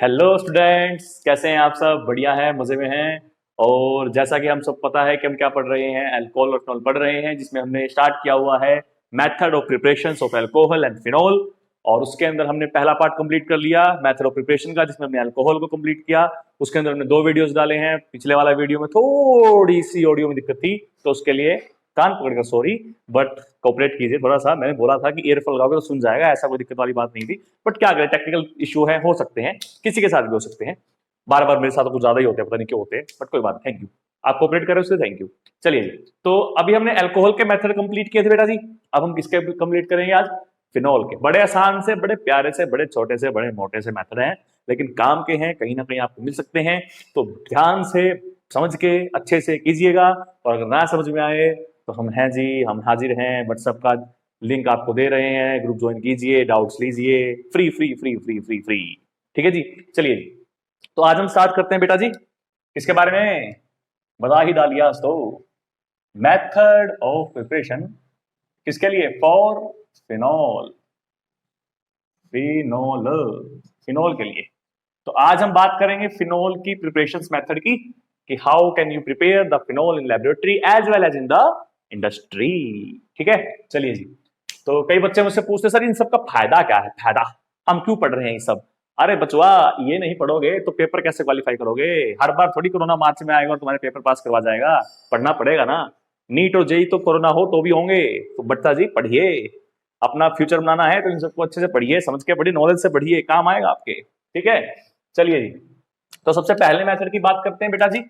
Hello students, कैसे हैं आप सब? बढ़िया हैं, मजे में हैं। और जैसा कि हम सब पता है कि हम क्या पढ़ रहे हैं, अल्कोहल और फिनोल पढ़ रहे हैं, जिसमें हमने स्टार्ट किया हुआ है method of preparation of alcohol and phenol. और उसके अंदर हमने पहला पार्ट कंप्लीट कर लिया मेथड ऑफ प्रिपरेशन का, जिसमें हमने अल्कोहल को कंप्लीट किया। उसके अंदर हमने 2 वीडियोस डाले हैं। पिछले वाला वीडियो में थोड़ी सी ऑडियो में दिक्कत थी, तो उसके लिए कान पकड़कर सॉरी, बट कोऑपरेट कीजिए थोड़ा सा। मैंने बोला था कि ईयरफोन लगाओगे तो सुन जाएगा, ऐसा कोई दिक्कत वाली बात नहीं थी। बट क्या करें, टेक्निकल इशू है, हो सकते हैं, किसी के साथ भी हो सकते हैं। बार बार मेरे साथ तो कुछ ज्यादा ही होते हैं, पता नहीं क्यों होते हैं, बट कोई बात। थैंक यू, आप कोऑपरेट कर रहे हो उसके, थैंक यू। चलिए जी, तो अभी हमने अल्कोहल के मेथड कंप्लीट किए थे बेटा जी। अब हम किसके कंप्लीट करेंगे आज? फिनोल के। बड़े आसान से, बड़े प्यारे से, बड़े छोटे से, बड़े मोटे से मेथड हैं, लेकिन काम के हैं, कहीं ना कहीं आपको मिल सकते हैं। तो ध्यान से समझ के अच्छे से कीजिएगा। और अगर ना समझ में आए तो हम हैं जी, हम हाजिर हैं। व्हाट्सएप का लिंक आपको दे रहे हैं, ग्रुप ज्वाइन कीजिए, डाउट्स लीजिए, free free free free free free. ठीक है जी, चलिए जी। तो आज हम स्टार्ट करते हैं बेटा जी, किसके बारे में? बता ही डालिया तो। मेथड ऑफ प्रिपरेशन किसके लिए? For phenol. फिनोल, फिनोल के लिए। तो आज हम बात करेंगे फिनोल की प्रिपरेशन मेथड की, कि how can you prepare the phenol in laboratory as well as in the industry. ठीक है, चलिए जी। तो कई बच्चे मुझसे पूछते सर इन सब का फायदा क्या है, फायदा हम क्यों पढ़ रहे हैं ये सब? अरे बचवा, ये नहीं पढ़ोगे तो पेपर कैसे क्वालिफाई करोगे? हर बार थोड़ी कोरोना मार्च में आएगा और तुम्हारे पेपर पास करवा जाएगा। पढ़ना पड़ेगा ना। नीट और जेई तो कोरोना हो तो भी होंगे। तो बट्टा जी पढ़िए, अपना फ्यूचर बनाना है तो इन सबको अच्छे से पढ़िए, समझ के पढ़िए, नॉलेज से पढ़िए, काम आएगा आपके। ठीक है, चलिए जी। तो सबसे पहले मेथड की बात करते हैं बेटा जी।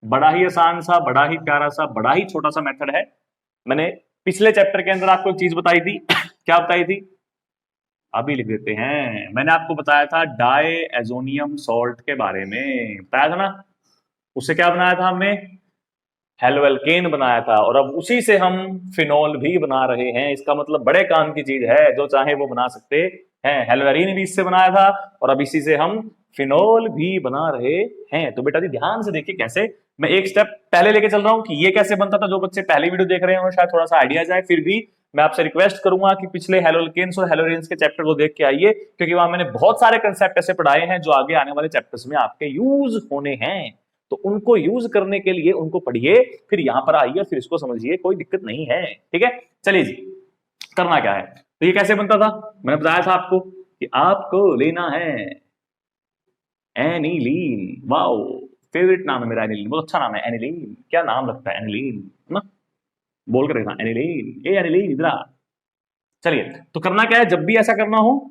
बड़ा ही आसान सा, बड़ा ही प्यारा सा, बड़ा ही छोटा सा मेथड है। मैंने पिछले चैप्टर के अंदर आपको एक चीज बताई थी क्या बताई थी? अभी लिख देते हैं। मैंने आपको बताया था डाई एजोनियम सॉल्ट के बारे में, बताया था ना। उससे क्या बनाया था हमने? हेलोएल्केन बनाया था। और अब उसी से हम फिनोल भी बना रहे हैं। इसका मतलब बड़े काम की चीज है, जो चाहे वो बना सकते हैं। हेलोएरीन भी इससे बनाया था, और अब इसी से हम फिनोल भी बना रहे हैं। तो बेटा जी ध्यान से देखिए कैसे। मैं एक स्टेप पहले लेके चल रहा हूं कि ये कैसे बनता था। जो बच्चे पहली वीडियो देख रहे हैं उन्हें शायद थोड़ा सा आइडिया जाए, फिर भी मैं आपसे रिक्वेस्ट करूंगा कि पिछले हेलोएल्केन्स और हेलोएरीन्स के चैप्टर को देख के आइए, क्योंकि वहां मैंने बहुत सारे कंसेप्ट ऐसे पढ़ाए हैं जो आगे आने वाले चैप्टर्स में आपके यूज होने हैं। तो उनको यूज करने के लिए उनको पढ़िए, फिर यहां पर आइए, फिर इसको समझिए, कोई दिक्कत नहीं है। ठीक है, चलिए जी। करना क्या है, तो ये कैसे बनता था? मैंने बताया था आपको कि आपको लेना है एनिलीन। वाओ, फेवरेट नाम है मेरा एनिलीन, बहुत अच्छा नाम है एनिलीन। क्या नाम लगता है एनिलीन ना, बोल कर देखना एनिलीन, ये एनिलीन इधर आ। चलिए, तो करना क्या है जब भी ऐसा करना हो,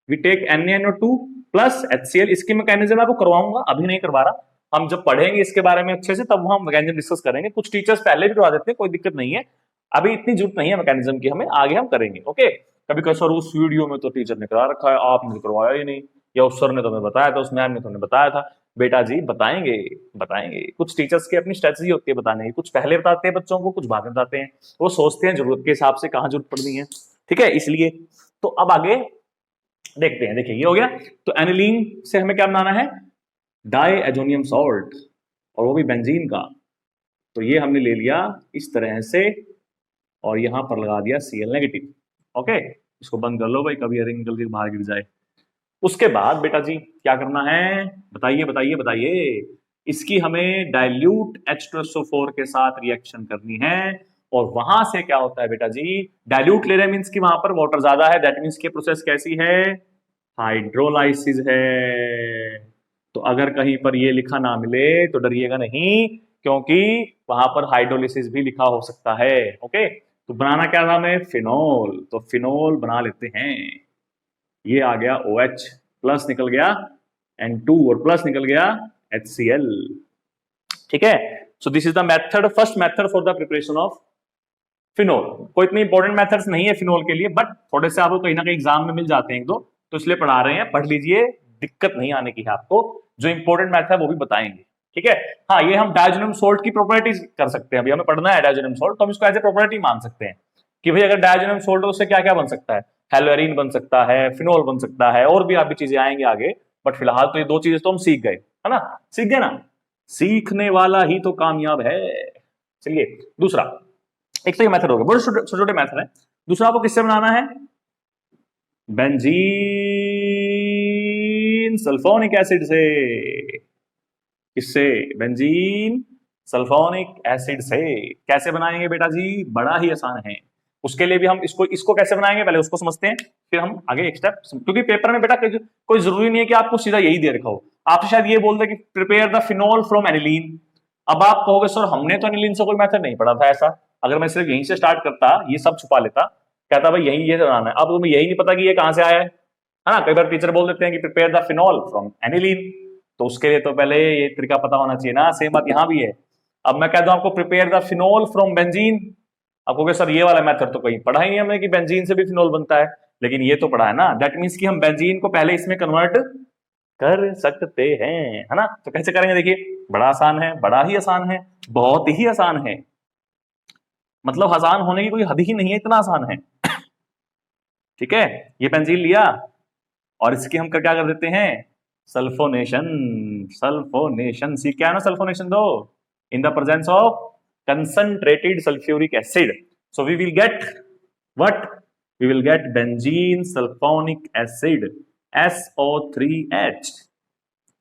we take NaNO2 plus HCl। इसकी मैकेनिज्म आपको करवाऊंगा, अभी नहीं करवा रहा। हम जब पढ़ेंगे इसके बारे में अच्छे से तब हम मैकेनिज्म डिस्कस करेंगे। कुछ टीचर्स पहले भी करवा देते हैं, कोई दिक्कत नहीं है। अभी इतनी जरूरत नहीं है मैकेनिज्म की, हमें आगे हम करेंगे। ओके, कभी कभी सर उस वीडियो में तो टीचर ने करा रखा है, आपने तो करवाया ही नहीं, या उस सर ने तो हमें बताया था, उस मैम ने तो हमें बताया था। बेटा जी बताएंगे, बताएंगे। कुछ टीचर्स की अपनी स्ट्रेटजी होती है बताने की, कुछ पहले बताते हैं बच्चों को, कुछ बाद में बताते हैं। वो सोचते हैं जरूरत के हिसाब से कहाँ जरूरत पड़नी है। ठीक है, इसलिए। तो अब आगे देखते हैं। देखिए ये हो गया। तो एनिलीन से हमें क्या बनाना है? डाई एजोनियम सॉल्ट, और वो भी बेंजीन का। तो ये हमने ले लिया इस तरह से, और यहां पर लगा दिया Cl नेगेटिव। ओके, इसको बंद कर लो भाई, कभी रिंग निकल के बाहर गिर जाए। उसके बाद बेटा जी क्या करना है? बताइए बताइए बताइए। इसकी हमें डाइल्यूट H2SO4 के साथ रिएक्शन करनी है। और वहां से क्या होता है बेटा जी? डाइल्यूट ले रहे मीन्स की वहां पर वाटर ज्यादा है, दैट मीन्स की प्रोसेस कैसी है? हाइड्रोलाइसिस है। तो अगर कहीं पर ये लिखा ना मिले तो डरिएगा नहीं, क्योंकि वहां पर हाइड्रोलिसिस भी लिखा हो सकता है। ओके, तो बनाना क्या था हमें? फिनोल। तो फिनोल बना लेते हैं। ये आ गया OH, प्लस निकल गया N2, और प्लस निकल गया HCl। ठीक है, सो this is the method, first method for the preparation of phenol. कोई इतनी इंपॉर्टेंट मेथड्स नहीं है फिनोल के लिए, बट थोड़े से आपको कहीं ना कहीं एग्जाम में मिल जाते हैं एक दो, तो इसलिए पढ़ा रहे हैं, पढ़ लीजिए, दिक्कत नहीं आने की है आपको। जो इंपॉर्टेंट मैथ है वो भी बताएंगे। ठीक है, हाँ, ये हम डायजोनियम सोल्ट की प्रॉपर्टीज कर सकते हैं। अभी हमें पढ़ना है डायजोनियम सोल्ट, तो हम इसको एज ए प्रॉपर्टी मान सकते हैं कि भाई अगर डायजोनियम सोल्ट है उससे क्या क्या बन सकता है? हेलोएरीन बन सकता है, फिनोल बन सकता है, और भी आप भी चीजें आएंगे आगे। बट फिलहाल तो ये दो चीजें तो हम सीख गए, है ना? सीख गए ना? सीखने वाला ही तो कामयाब है। चलिए दूसरा, एक तो ये मेथड हो गया, बड़े छोटे छोटे मेथड है। दूसरा आपको किससे बनाना है? बेंजीन सल्फोनिक एसिड से। किससे? बेंजीन सल्फोनिक एसिड से। कैसे बनाएंगे बेटा जी? बड़ा ही आसान है। उसके लिए भी हम इसको कैसे बनाएंगे पहले उसको समझते हैं, फिर हम आगे एक स्टेप। क्योंकि पेपर में बेटा कोई जरूरी नहीं है कि आपको सीधा यही दे रखा हो। आपसे शायद ये बोल दे कि prepare the phenol from aniline. अब आप कहोगे सर हमने तो एनिलीन से कोई मेथड नहीं पढ़ा था ऐसा। अगर मैं सिर्फ यहीं से स्टार्ट करता, ये सब छुपा लेता, कहता भाई यही ये बनाना है, अब तुम्हें यही नहीं पता कि ये कहां से आया है ना। कई बार टीचर बोल देते हैं कि prepare the phenol from aniline, तो उसके लिए तो पहले ये तरीका पता होना चाहिए ना। सेम बात यहां भी है। अब मैं कह दूं आपको prepare the phenol from benzene, आप कहोगे सर ये वाला मेथड तो कहीं पढ़ा ही नहीं हमने कि बेंजीन से भी फिनोल बनता है, लेकिन ये तो पढ़ा है ना। दैट मीन्स कि हम बेंजीन को पहले इसमें कन्वर्ट कर सकते हैं, है ना। तो कैसे करेंगे? देखिए बड़ा आसान है, बड़ा ही आसान है, बहुत ही आसान है। मतलब आसान होने की कोई हद ही नहीं है, इतना आसान है। ठीक है, ये बेंजीन लिया और इसकी हम क्या कर देते हैं? सल्फोनेशन। सल्फोनेशन सी क्या है ना? सल्फोनेशन दो in the presence of concentrated sulfuric acid, so we will get what? We will get benzene sulfonic acid SO3H।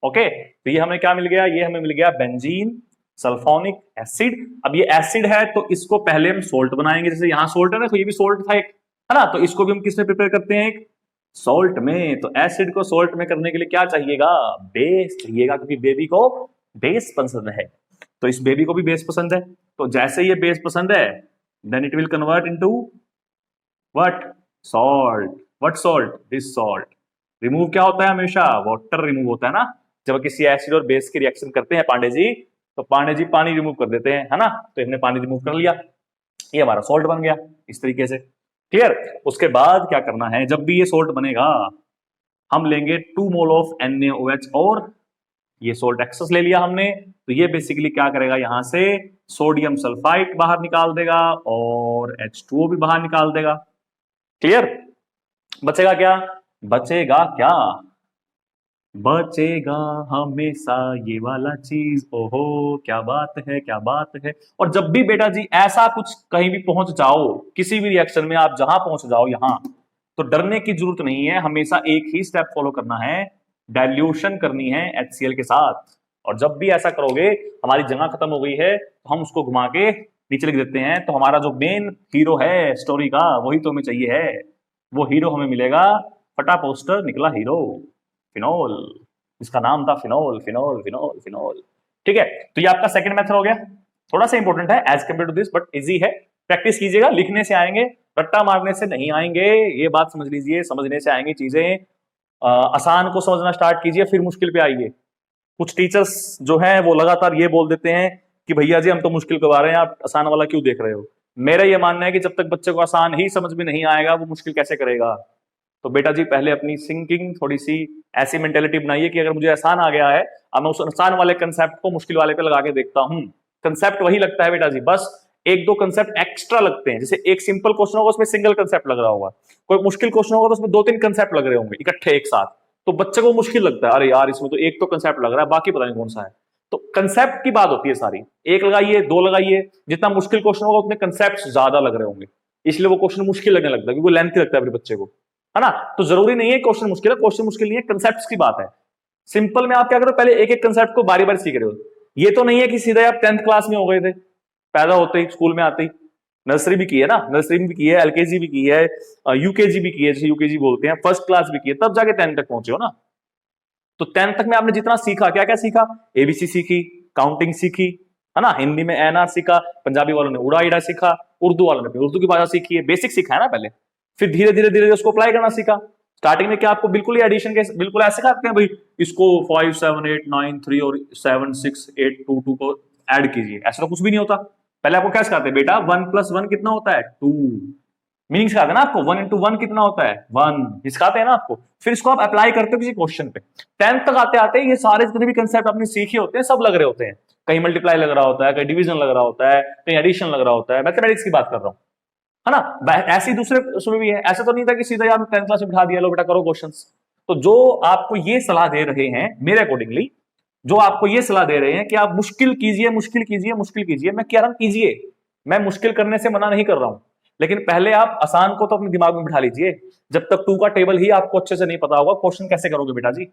Okay, तो ये हमें क्या मिल गया? ये हमें मिल गया बेंजीन सल्फोनिक एसिड। अब ये एसिड है तो इसको पहले हम सोल्ट बनाएंगे। जैसे यहाँ सोल्ट है ना, तो ये भी सोल्ट था एक, है ना। तो इसको भी हम किस में प्रिपेयर करते हैं? एक सोल्ट में। तो एसिड को सोल्ट में करने के लिए क्या चाहिएगा? बेस चाहिएगा, क्योंकि बेबी को बेस पसंद है। तो इस बेबी को भी बेस पसंद है, तो जैसे ये बेस पसंद है then it will convert into what? Salt. What salt? This salt. Remove क्या होता है? हमेशा वाटर रिमूव होता है ना। जब किसी एसिड और बेस की रिएक्शन करते हैं पांडे जी, तो पांडे जी पानी रिमूव कर देते हैं, है ना। तो हमने पानी रिमूव कर लिया, ये हमारा सॉल्ट बन गया इस तरीके से। क्लियर? उसके बाद क्या करना है? जब भी ये सॉल्ट बनेगा हम लेंगे 2 मोल ऑफ NaOH, और ये सोल्ट एक्सेस ले लिया हमने, तो ये बेसिकली क्या करेगा? यहां से सोडियम सल्फाइड बाहर निकाल देगा और H2O भी बाहर निकाल देगा। क्लियर? बचेगा क्या? बचेगा क्या? बचेगा हमेशा ये वाला चीज। ओहो क्या बात है, क्या बात है। और जब भी बेटा जी ऐसा कुछ कहीं भी पहुंच जाओ, किसी भी रिएक्शन में आप जहां पहुंच जाओ यहां, तो डरने की जरूरत नहीं है। हमेशा एक ही स्टेप फॉलो करना है, डाइल्यूशन करनी है HCl के साथ। और जब भी ऐसा करोगे, हमारी जगह खत्म हो गई है तो हम उसको घुमा के नीचे लिख देते हैं, तो हमारा जो मेन हीरो है स्टोरी का वही तो हमें चाहिए है। वो हीरो हमें मिलेगा, फटा पोस्टर निकला हीरो, फिनोल। इसका नाम था फिनोल, फिनोल, फिनोल, फिनोल। ठीक है, तो ये आपका सेकंड मेथड हो गया। थोड़ा सा इंपॉर्टेंट है as compare to this, but easy है। प्रैक्टिस कीजिएगा, लिखने से आएंगे, रट्टा मारने से नहीं आएंगे। ये बात समझ लीजिए, समझने से आएंगी चीजें। आसान को समझना स्टार्ट कीजिए, फिर मुश्किल पे आइए। कुछ टीचर्स जो हैं वो लगातार ये बोल देते हैं कि भैया जी हम तो मुश्किल करवा रहे हैं, आप आसान वाला क्यों देख रहे हो। मेरा ये मानना है कि जब तक बच्चे को आसान ही समझ में नहीं आएगा, वो मुश्किल कैसे करेगा। तो बेटा जी पहले अपनी थिंकिंग थोड़ी सी ऐसी मेंटेलिटी बनाइए कि अगर मुझे आसान आ गया है, अब मैं उस आसान वाले कंसेप्ट को मुश्किल वाले पे लगा के देखता हूं। कंसेप्ट वही लगता है बेटा जी, बस एक दो कंसेप्ट एक्स्ट्रा लगते हैं। जैसे एक सिंपल क्वेश्चन होगा उसमें सिंगल कंसेप्ट लग रहा होगा, कोई मुश्किल क्वेश्चन होगा तो उसमें 2-3 कंसेप्ट लग रहे होंगे इकट्ठे एक साथ, तो बच्चे को मुश्किल लगता है, अरे यार इसमें तो एक तो कंसेप्ट लग रहा है, बाकी पता नहीं कौन सा है। तो कंसेप्ट की बात होती है सारी, एक लगाइए, दो लगाइए, जितना मुश्किल क्वेश्चन होगा उतने कंसेप्ट ज्यादा लग रहे होंगे, इसलिए वो क्वेश्चन मुश्किल लगने लगता है, क्योंकि वो लेंथी लगता है अपने बच्चे को, है ना। तो जरूरी नहीं है क्वेश्चन मुश्किल है, क्वेश्चन मुश्किल नहीं है, कंसेप्ट की बात है। सिंपल में आप क्या करो, पहले एक एक कंसेप्ट को बारी बारी सीख रहे हो। ये तो नहीं है कि सीधा आप 10th क्लास में हो गए थे, पैदा होते ही स्कूल में आते ही। नर्सरी भी की है ना, नर्सरी में भी की है, एलकेजी भी की है, यूकेजी भी की है, जैसे यूकेजी बोलते हैं, फर्स्ट क्लास भी की है, तब जाके 10th तक पहुंचे हो ना। तो 10th तक में आपने जितना सीखा, क्या क्या सीखा, एबीसी सीखी, काउंटिंग सीखी, है ना, हिंदी में एनआर सीखा, पंजाबी वालों ने उड़ा इड़ा सीखा, उर्दू वालों ने उर्दू की भाषा सीखी है, बेसिक सीखा है ना पहले। फिर धीरे धीरे धीरे उसको अप्लाई करना सीखा। स्टार्टिंग में क्या आपको बिल्कुल ही एडिशन के बिल्कुल ऐसे करते हैं भाई, इसको 5 7 8 9 3 और 7 6 8 2 2 को ऐड कीजिए, ऐसा तो कुछ भी नहीं होता। पहले आपको क्या सिखाते हैं बेटा, 1 + 1 कितना होता है, 2। मीनिंग सिखाते हैं ना आपको, 1 × 1 कितना होता है, 1 सिखाते हैं ना आपको। फिर इसको आप अप्लाई करते हो किसी क्वेश्चन पे। 10th तक आते आते ये सारे जितने भी कंसेप्ट आपने सीखे होते हैं सब लग रहे होते हैं, कहीं मल्टीप्लाई लग रहा होता है, कहीं डिवीजन लग रहा होता है, कहीं एडिशन लग रहा होता है, मैथमेटिक्स की बात कर रहा हूं, है ना। ऐसे ही दूसरे उसमें भी है, ऐसा तो नहीं था कि सीधा आप 10th क्लास में बिठा दिया, लो बेटा करो क्वेश्चंस। तो जो आपको ये सलाह दे रहे हैं मेरे अकॉर्डिंगली, जो आपको ये सलाह दे रहे हैं कि आप मुश्किल कीजिए, मुश्किल कीजिए, मुश्किल कीजिए, मैं कह रहा हूं कीजिए, मैं मुश्किल करने से मना नहीं कर रहा हूं, लेकिन पहले आप आसान को तो अपने दिमाग में बिठा लीजिए। जब तक 2 का टेबल ही आपको अच्छे से नहीं पता होगा, क्वेश्चन कैसे करोगे बेटा जी।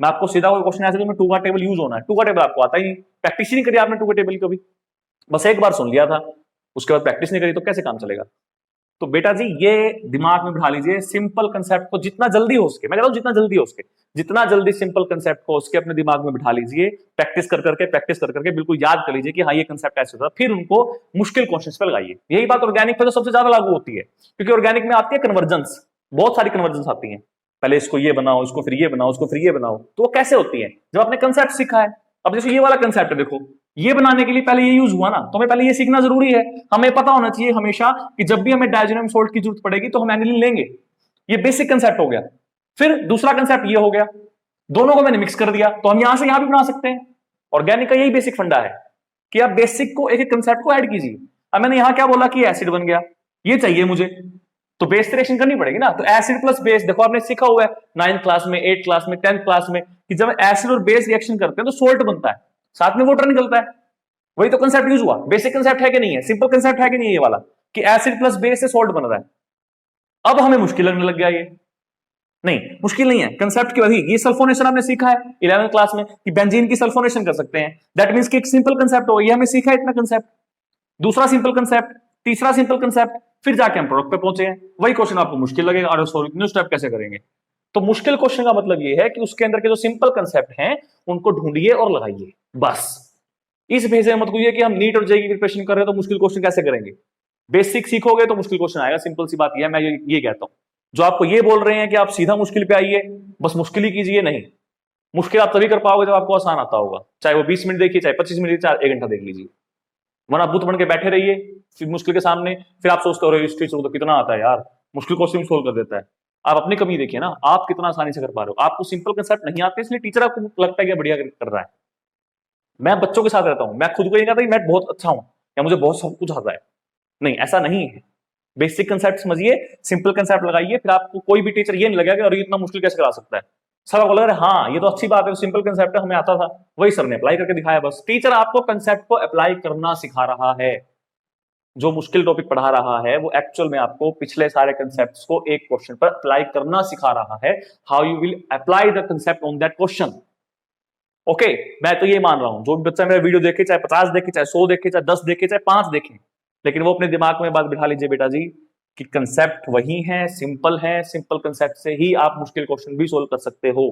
मैं आपको सीधा कोई क्वेश्चन ऐसे में 2 का टेबल यूज होना है, 2 का टेबल आपको आता ही नहीं, प्रैक्टिस ही नहीं करी आपने 2 का टेबल कभी, बस एक बार सुन लिया था, उसके बाद प्रैक्टिस नहीं करी तो कैसे काम चलेगा। तो बेटा जी ये दिमाग में बिठा लीजिए, सिंपल कंसेप्ट को जितना जल्दी हो सके, मैं कह रहा हूं जितना जल्दी हो सके, जितना जल्दी सिंपल कंसेप्ट को उसके अपने दिमाग में बिठा लीजिए, प्रैक्टिस कर करके बिल्कुल याद कर लीजिए कि हाँ ये कंसेप्ट ऐसे होता है, फिर उनको मुश्किल क्वेश्चंस पे लगाइए। यही बात ऑर्गेनिक पे तो सबसे ज्यादा लागू होती है, क्योंकि ऑर्गेनिक में आती है कन्वर्जेंस, बहुत सारी कन्वर्जेंस आती है, पहले इसको ये बनाओ, इसको फिर ये बनाओ, इसको फिर ये बनाओ, तो वो कैसे होती है जब आपने कंसेप्ट सीखा है। अब जैसे ये वाला कंसेप्ट है, देखो ये बनाने के लिए पहले ये यूज हुआ ना, तो हमें पहले ये सीखना जरूरी है। हमें पता होना चाहिए हमेशा कि जब भी हमें डायजोनियम सोल्ट की जरूरत पड़ेगी तो हम एनिलीन लेंगे, ये बेसिक कंसेप्ट हो गया। फिर दूसरा कंसेप्ट ये हो गया, दोनों को मैंने मिक्स कर दिया, तो हम यहां से यहां भी बना सकते हैं। ऑर्गेनिक का यही बेसिक फंडा है कि आप बेसिक को, एक एक कंसेप्ट को ऐड कीजिए। अब मैंने यहां क्या बोला कि एसिड बन गया, ये चाहिए मुझे, तो बेस रिएक्शन करनी पड़ेगी ना, तो एसिड प्लस बेस, देखो आपने सीखा हुआ है 9th क्लास में, 8th क्लास में, 10th क्लास में, कि जब एसिड और बेस रिएक्शन करते हैं तो सोल्ट बनता है, साथ में वाटर निकलता है। वही तो कंसेप्ट यूज हुआ, बेसिक कंसेप्ट है कि नहीं है, सिंपल कंसेप्ट है कि नहीं है ये वाला, कि एसिड प्लस बेस से सोल्ट बन रहा है। अब हमें मुश्किल लगने लग गया, ये नहीं मुश्किल नहीं है, कंसेप्ट की वही, ये सल्फोनेशन आपने सीखा है 11th क्लास में कि बेंजीन की सल्फोनेशन कर सकते हैं, दैट मींस कि एक सिंपल कंसेप्ट हो, ये हमें सीखा है इतना कंसेप्ट, दूसरा सिंपल कंसेप्ट, तीसरा सिंपल कंसेप्ट, फिर जाके हम प्रोडक्ट पे पहुंचे हैं। वही क्वेश्चन आपको मुश्किल लगेगा, और सॉल्व स्टेप कैसे करेंगे। तो मुश्किल क्वेश्चन का मतलब ये है कि उसके अंदर के जो सिंपल कंसेप्ट हैं उनको ढूंढिए और लगाइए, बस। इस भेजे मत कहिए कि हम नीट और जेईई की प्रिपरेशन कर रहे हैं तो मुश्किल क्वेश्चन कैसे करेंगे। बेसिक सीखोगे तो मुश्किल क्वेश्चन आएगा, सिंपल सी बात यह है, मैं ये कहता हूं। जो आपको ये बोल रहे हैं कि आप सीधा मुश्किल पे आइए, बस मुश्किल ही कीजिए, नहीं, मुश्किल आप तभी कर पाओगे जब आपको आसान आता होगा, चाहे वो 20 मिनट देखिए, चाहे 25 मिनट, चाहे 1 घंटा देख लीजिए। वरना बुत बन के बैठे रहिए फिर मुश्किल के सामने, फिर आप सोचते हो हिस्ट्री तो कितना आता है यार, मुश्किल क्वेश्चन सोल्व कर देता है। आप अपनी कमी देखिए ना, आप कितना आसानी से कर पा रहे हो, आपको सिंपल कंसेप्ट नहीं आते इसलिए टीचर आपको लगता है कि बढ़िया कर रहा है। मैं बच्चों के साथ रहता हूं, मैं खुद को ये कहता मैं बहुत अच्छा हूं या मुझे बहुत सब कुछ आता है, नहीं ऐसा नहीं है। बेसिक कंसेप्ट समझिए, सिंपल कंसेप्ट लगाइए, फिर आपको कोई भी टीचर ये नहीं लगेगा और ये इतना मुश्किल कैसे करा सकता है। सर आपको लग रहा है हाँ ये तो अच्छी बात है, सिंपल कंसेप्ट है, हमें आता था, वही सर ने अप्लाई करके दिखाया, बस। टीचर आपको कंसेप्ट को अप्लाई करना सिखा रहा है, जो मुश्किल टॉपिक पढ़ा रहा है वो एक्चुअल में आपको पिछले सारे कंसेप्ट्स को एक क्वेश्चन पर अप्लाई करना सिखा रहा है, how you will apply the concept on that question. Okay, मैं तो ये मान रहा हूं जो भी बच्चा मेरा वीडियो देखे, चाहे 50 देखे, चाहे 100 देखे, चाहे 10 देखे, चाहे 5 देखे, लेकिन वो अपने दिमाग में बात बिठा लीजिए बेटा जी कि कंसेप्ट वही है, सिंपल है, सिंपल कंसेप्ट से ही आप मुश्किल क्वेश्चन भी सोल्व कर सकते हो,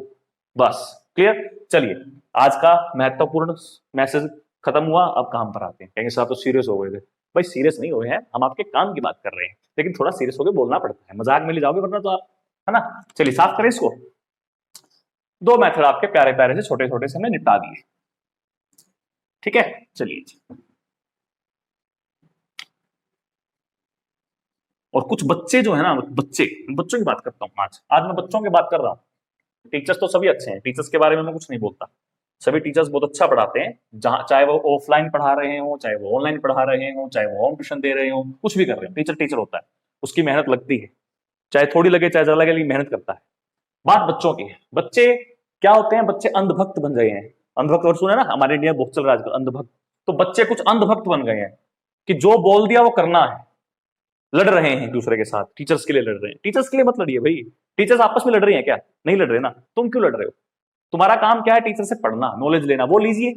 बस। क्लियर? चलिए आज का महत्वपूर्ण मैसेज खत्म हुआ, अब काम पर आते हैं। कहेंगे साहब तो सीरियस हो गए थे, भाई सीरियस नहीं हुए हैं, हम आपके काम की बात कर रहे हैं, लेकिन थोड़ा सीरियस होकर बोलना पड़ता है, मजाक में ले जाओगे वरना तो आप, है ना। चलिए साफ करें इसको। 2 मेथड आपके प्यारे प्यारे से छोटे छोटे से हमने निपटा दिए, ठीक है। चलिए, और कुछ बच्चे जो है ना, बच्चों की बात करता हूं आज मैं बच्चों की बात कर रहा हूं। टीचर्स तो सभी अच्छे हैं, टीचर्स के बारे में मैं कुछ नहीं बोलता, सभी टीचर्स बहुत अच्छा पढ़ाते हैं, जहां चाहे वो ऑफलाइन पढ़ा रहे हो, चाहे वो ऑनलाइन पढ़ा रहे हो, चाहे वो होम ट्यूशन दे रहे हो, कुछ भी कर रहे हो, टीचर टीचर होता है, उसकी मेहनत लगती है, चाहे थोड़ी लगे चाहे ज्यादा लगे, लेकिन मेहनत करता है। बात बच्चों की है, बच्चे क्या होते हैं, बच्चे अंधभक्त बन गए हैं। अंधभक्त वर्ड सुना है ना, हमारे इंडिया में बहुत चल रहा है आजकल अंधभक्त। तो बच्चे कुछ अंधभक्त बन गए हैं कि जो बोल दिया वो करना है, लड़ रहे हैं एक दूसरे के साथ, टीचर्स के लिए लड़ रहे हैं। टीचर्स के लिए मत लड़िए भाई, टीचर्स आपस में लड़ रही हैं क्या? नहीं लड़ रहे ना, तुम क्यों लड़ रहे हो? तुम्हारा काम क्या है? टीचर से पढ़ना, नॉलेज लेना, वो लीजिए,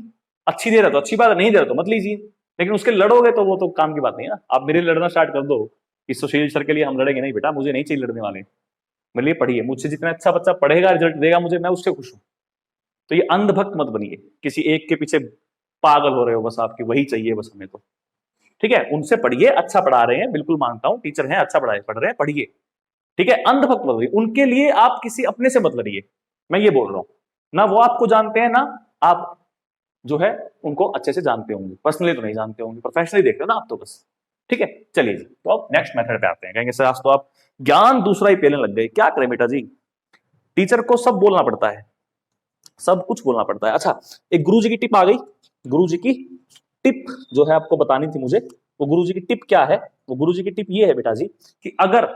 अच्छी दे रहा तो अच्छी बात है, नहीं दे रहा तो मत लीजिए, लेकिन उसके लड़ोगे तो वो तो काम की बात नहीं है ना। आप मेरे लड़ना स्टार्ट कर दो कि सुशील सर के लिए हम लड़ेंगे, नहीं बेटा मुझे नहीं चाहिए लड़ने वाले, मेरे लिए पढ़िए, मुझसे जितना अच्छा बच्चा पढ़ेगा रिजल्ट देगा मुझे, मैं उससे खुश हूं। तो ये अंधभक्त मत बनिए, किसी एक के पीछे पागल हो रहे हो बस, आपकी वही चाहिए बस हमें, तो ठीक है, उनसे पढ़िए, अच्छा पढ़ा रहे हैं, बिल्कुल मानता हूं, टीचर हैं, अच्छा पढ़ रहे हैं, पढ़िए, ठीक है। अंधभक्त मत बनिए, उनके लिए आप किसी अपने से मत लड़िए, मैं ये बोल रहा हूं ना, वो आपको जानते हैं ना आप जो है उनको अच्छे से जानते होंगे, पर्सनली तो नहीं जानते होंगे, प्रोफेशनली देखते हो ना आप तो बस, ठीक है। चलिए जी, तो अब नेक्स्ट मेथड पे आते हैं। कहेंगे सर आज तो आप ज्ञान दूसरा ही पेलने लग गए, क्या करें बेटा जी, टीचर को सब बोलना पड़ता है, सब कुछ बोलना पड़ता है। अच्छा, एक गुरुजी की टिप आ गई, गुरुजी की टिप जो है आपको बतानी थी मुझे, वो गुरुजी की टिप क्या है? वो गुरुजी की टिप ये है बेटा जी कि अगर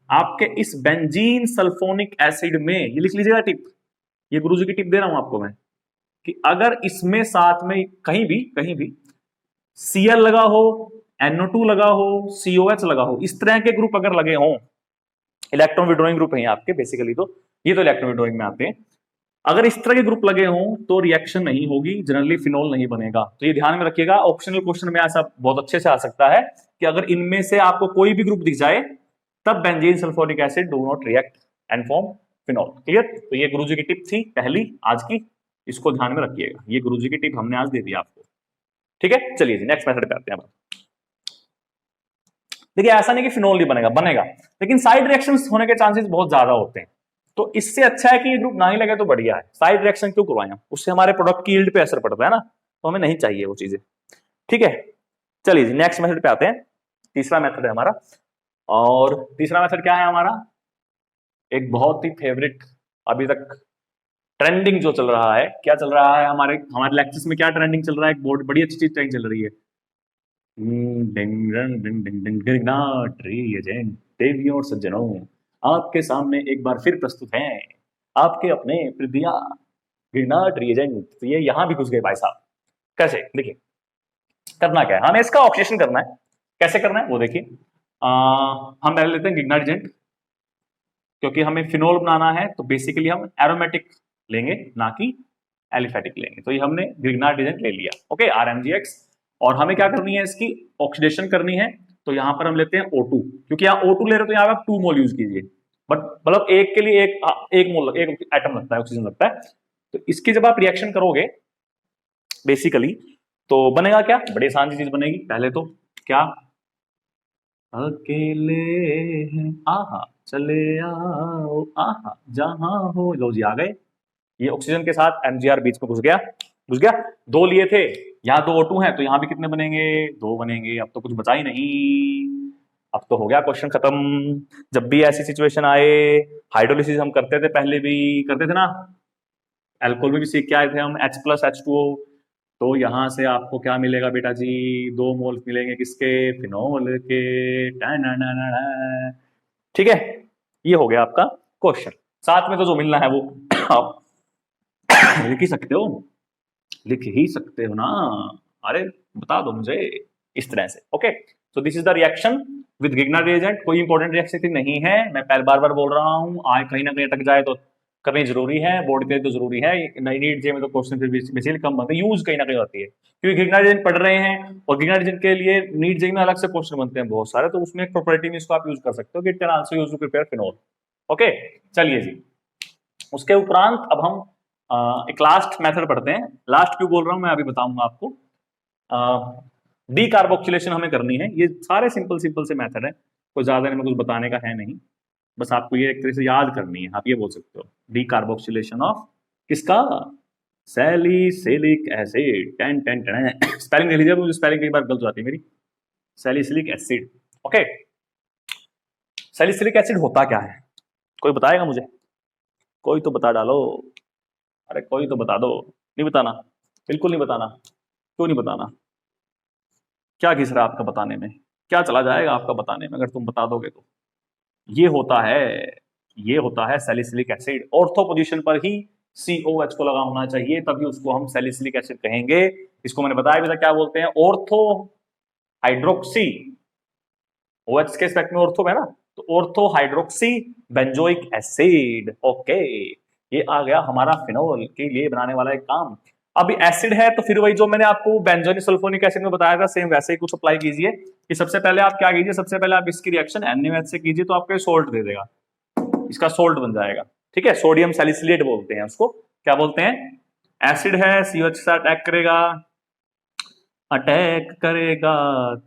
आपके इस बेंजीन सल्फोनिक एसिड में, ये लिख लीजिएगा टिप, ये गुरुजी की टिप दे रहा हूं आपको मैं, कि अगर इसमें साथ में कहीं भी Cl लगा हो, NO2 लगा हो, COH लगा हो, इस तरह के ग्रुप अगर लगे हों, इलेक्ट्रॉन विड्रॉइंग ग्रुप है आपके बेसिकली, तो ये तो इलेक्ट्रॉन विड्रॉइंग में आते हैं, अगर इस तरह के ग्रुप लगे हों तो रिएक्शन नहीं होगी, जनरली फिनोल नहीं बनेगा। तो ये ध्यान में रखिएगा, ऑप्शनल क्वेश्चन में ऐसा बहुत अच्छे से आ सकता है कि अगर इनमें से आपको कोई भी ग्रुप दिख जाए तब benzene sulphonic acid do not react and form phenol. Clear? तो ये गुरुजी की टिप थी पहली आज की, इसको ध्यान में रखिएगा। ये गुरुजी की टिप हमने आज दे दी आपको। ठीक है, चलिए जी नेक्स्ट मेथड पे आते हैं। देखिए ऐसा नहीं कि फिनोल नहीं बनेगा, बनेगा, लेकिन साइड रिएक्शंस होने के चांसेस बहुत ज्यादा होते हैं। तो इससे अच्छा है कि ये ग्रुप ना ही लगे तो बढ़िया है। साइड रिएक्शन क्यों करवाएं हम? उससे हमारे प्रोडक्ट की यील्ड पे असर पड़ता है ना, तो हमें नहीं चाहिए वो चीजें। ठीक है, चलिए जी नेक्स्ट मेथड पे आते हैं। तीसरा मेथड है हमारा, और तीसरा मेथड क्या है हमारा? एक बहुत ही फेवरेट, अभी तक ट्रेंडिंग जो चल रहा है। क्या चल रहा है हमारे हमारे लेक्चर्स में? क्या ट्रेंडिंग चल रहा है? एक बहुत बड़ी अच्छी चीज ट्रेंड चल रही है, देवियों और सज्जनों, आपके सामने एक बार फिर प्रस्तुत हैं आपके अपने पृथ्विया गिरनाट रिएजेंट। तो ये यहां भी घुस गए भाई साहब। कैसे? देखिए करना क्या है, हमें इसका ऑक्सीडेशन करना है। कैसे करना है वो देखिए। हम पहले लेते हैं गिग्नाट रिएजेंट, क्योंकि हमें फिनोल बनाना है तो बेसिकली हम एरोमेटिक लेंगे ना कि एलिफेटिक लेंगे। तो ये हमने गिग्नाट रिएजेंट ले लिया, ओके, RMgX। और हमें क्या करनी है? इसकी ऑक्सीडेशन करनी है। तो यहां पर हम लेते हैं O2, क्योंकि यहाँ O2 ले रहे हो तो यहाँ आप 2 मोल यूज कीजिए, बट मतलब एक के लिए एक मोल, एक एटम लगता है, ऑक्सीजन लगता है। तो इसकी जब आप रिएक्शन करोगे बेसिकली तो बनेगा क्या? बड़ी आसान सी चीज बनेगी। पहले तो क्या, अकेले हैं आहा चले आओ आहा जहां हो, लो जी आ गए। ये ऑक्सीजन के साथ MgR बीच में घुस गया, घुस गया। 2 लिए थे, यहाँ 2 O2 हैं, तो यहाँ भी कितने बनेंगे? 2 बनेंगे। अब तो कुछ बचा ही नहीं, अब तो हो गया क्वेश्चन खत्म। जब भी ऐसी सिचुएशन आए, हाइड्रोलिसिस हम करते थे, पहले भी करते थे ना, एल्कोहल में भी सीख के आए थे हम, H+H2O। तो यहां से आपको क्या मिलेगा बेटा जी? 2 मोल मिलेंगे किसके? फिनोल के। ठीक है, ये हो गया आपका क्वेश्चन। साथ में तो जो मिलना है वो आप लिख ही सकते हो, लिख ही सकते हो ना। अरे बता दो मुझे इस तरह से। Okay, so this is the reaction with Grignard reagent. कोई इंपॉर्टेंट रिएक्शन नहीं है, मैं पहले बार बार बोल रहा हूँ, आज कहीं ना कहीं अटक जाए तो करनी जरूरी है, बोर्ड के तो जरूरी है। नीट जे में तो क्वेश्चन फिर बेसिकली कम बनते हैं, यूज कहीं ना कहीं होती है, क्योंकि गिग्नाट रिएजेंट पढ़ रहे हैं और गिग्नाट रिएजेंट के लिए नीट जे में अलग से क्वेश्चन बनते हैं बहुत सारे। तो उसमें एक प्रॉपर्टी में इसको आप यूज कर सकते हो कि it can also use to prepare phenol. Okay, चलिए जी, उसके उपरांत अब हम एक लास्ट मेथड पढ़ते हैं। लास्ट क्यों बोल रहा हूं मैं अभी बताऊंगा आपको। डी कार्बोक्सिलेशन हमें करनी है। ये सारे सिंपल सिंपल से मेथड है, कोई ज्यादा इनमें कुछ बताने का है नहीं, बस आपको ये एक तरह से याद करनी है। आप ये बोल सकते हो डी कार्बोक्सिलेशन ऑफ किसका? Salicylic acid. Ten ten ten spelling देख लीजिए, मुझे स्पेलिंग कई बार गलत हो जाती है मेरी। Salicylic acid, okay. Salicylic acid होता क्या है? कोई बताएगा मुझे? कोई तो बता डालो, अरे कोई तो बता दो। नहीं बताना, बिल्कुल नहीं बताना। क्यों नहीं बताना? क्या घिस रहा है आपका बताने में? क्या चला जाएगा आपका बताने में अगर तुम बता दोगे तो? ये होता है, ये होता है सैलिसिलिक एसिड। ऑर्थो पोजीशन पर ही COH को लगा होना चाहिए, तभी उसको हम सैलिसिलिक एसिड कहेंगे। इसको मैंने बताया भी था, क्या बोलते हैं? Ortho hydroxy. OH के स्पेक्ट में ऑर्थो है ना, तो ortho hydroxy benzoic acid. Okay, ये आ गया हमारा फिनोल के लिए बनाने वाला एक काम। अब एसिड है तो फिर वही जो मैंने आपको बेंजोइक सल्फोनिक एसिड में बताया था, सेम वैसे ही कुछ अप्लाई कीजिए। कि सबसे पहले आप क्या कीजिए? सबसे पहले आप इसकी रिएक्शन NaOH से कीजिए, तो आपको सोल्ट दे देगा, इसका सोल्ट बन जाएगा। ठीक है, सोडियम सैलिसिलेट बोलते हैं उसको। क्या बोलते हैं? एसिड है, COH से अटैक करेगा, अटैक करेगा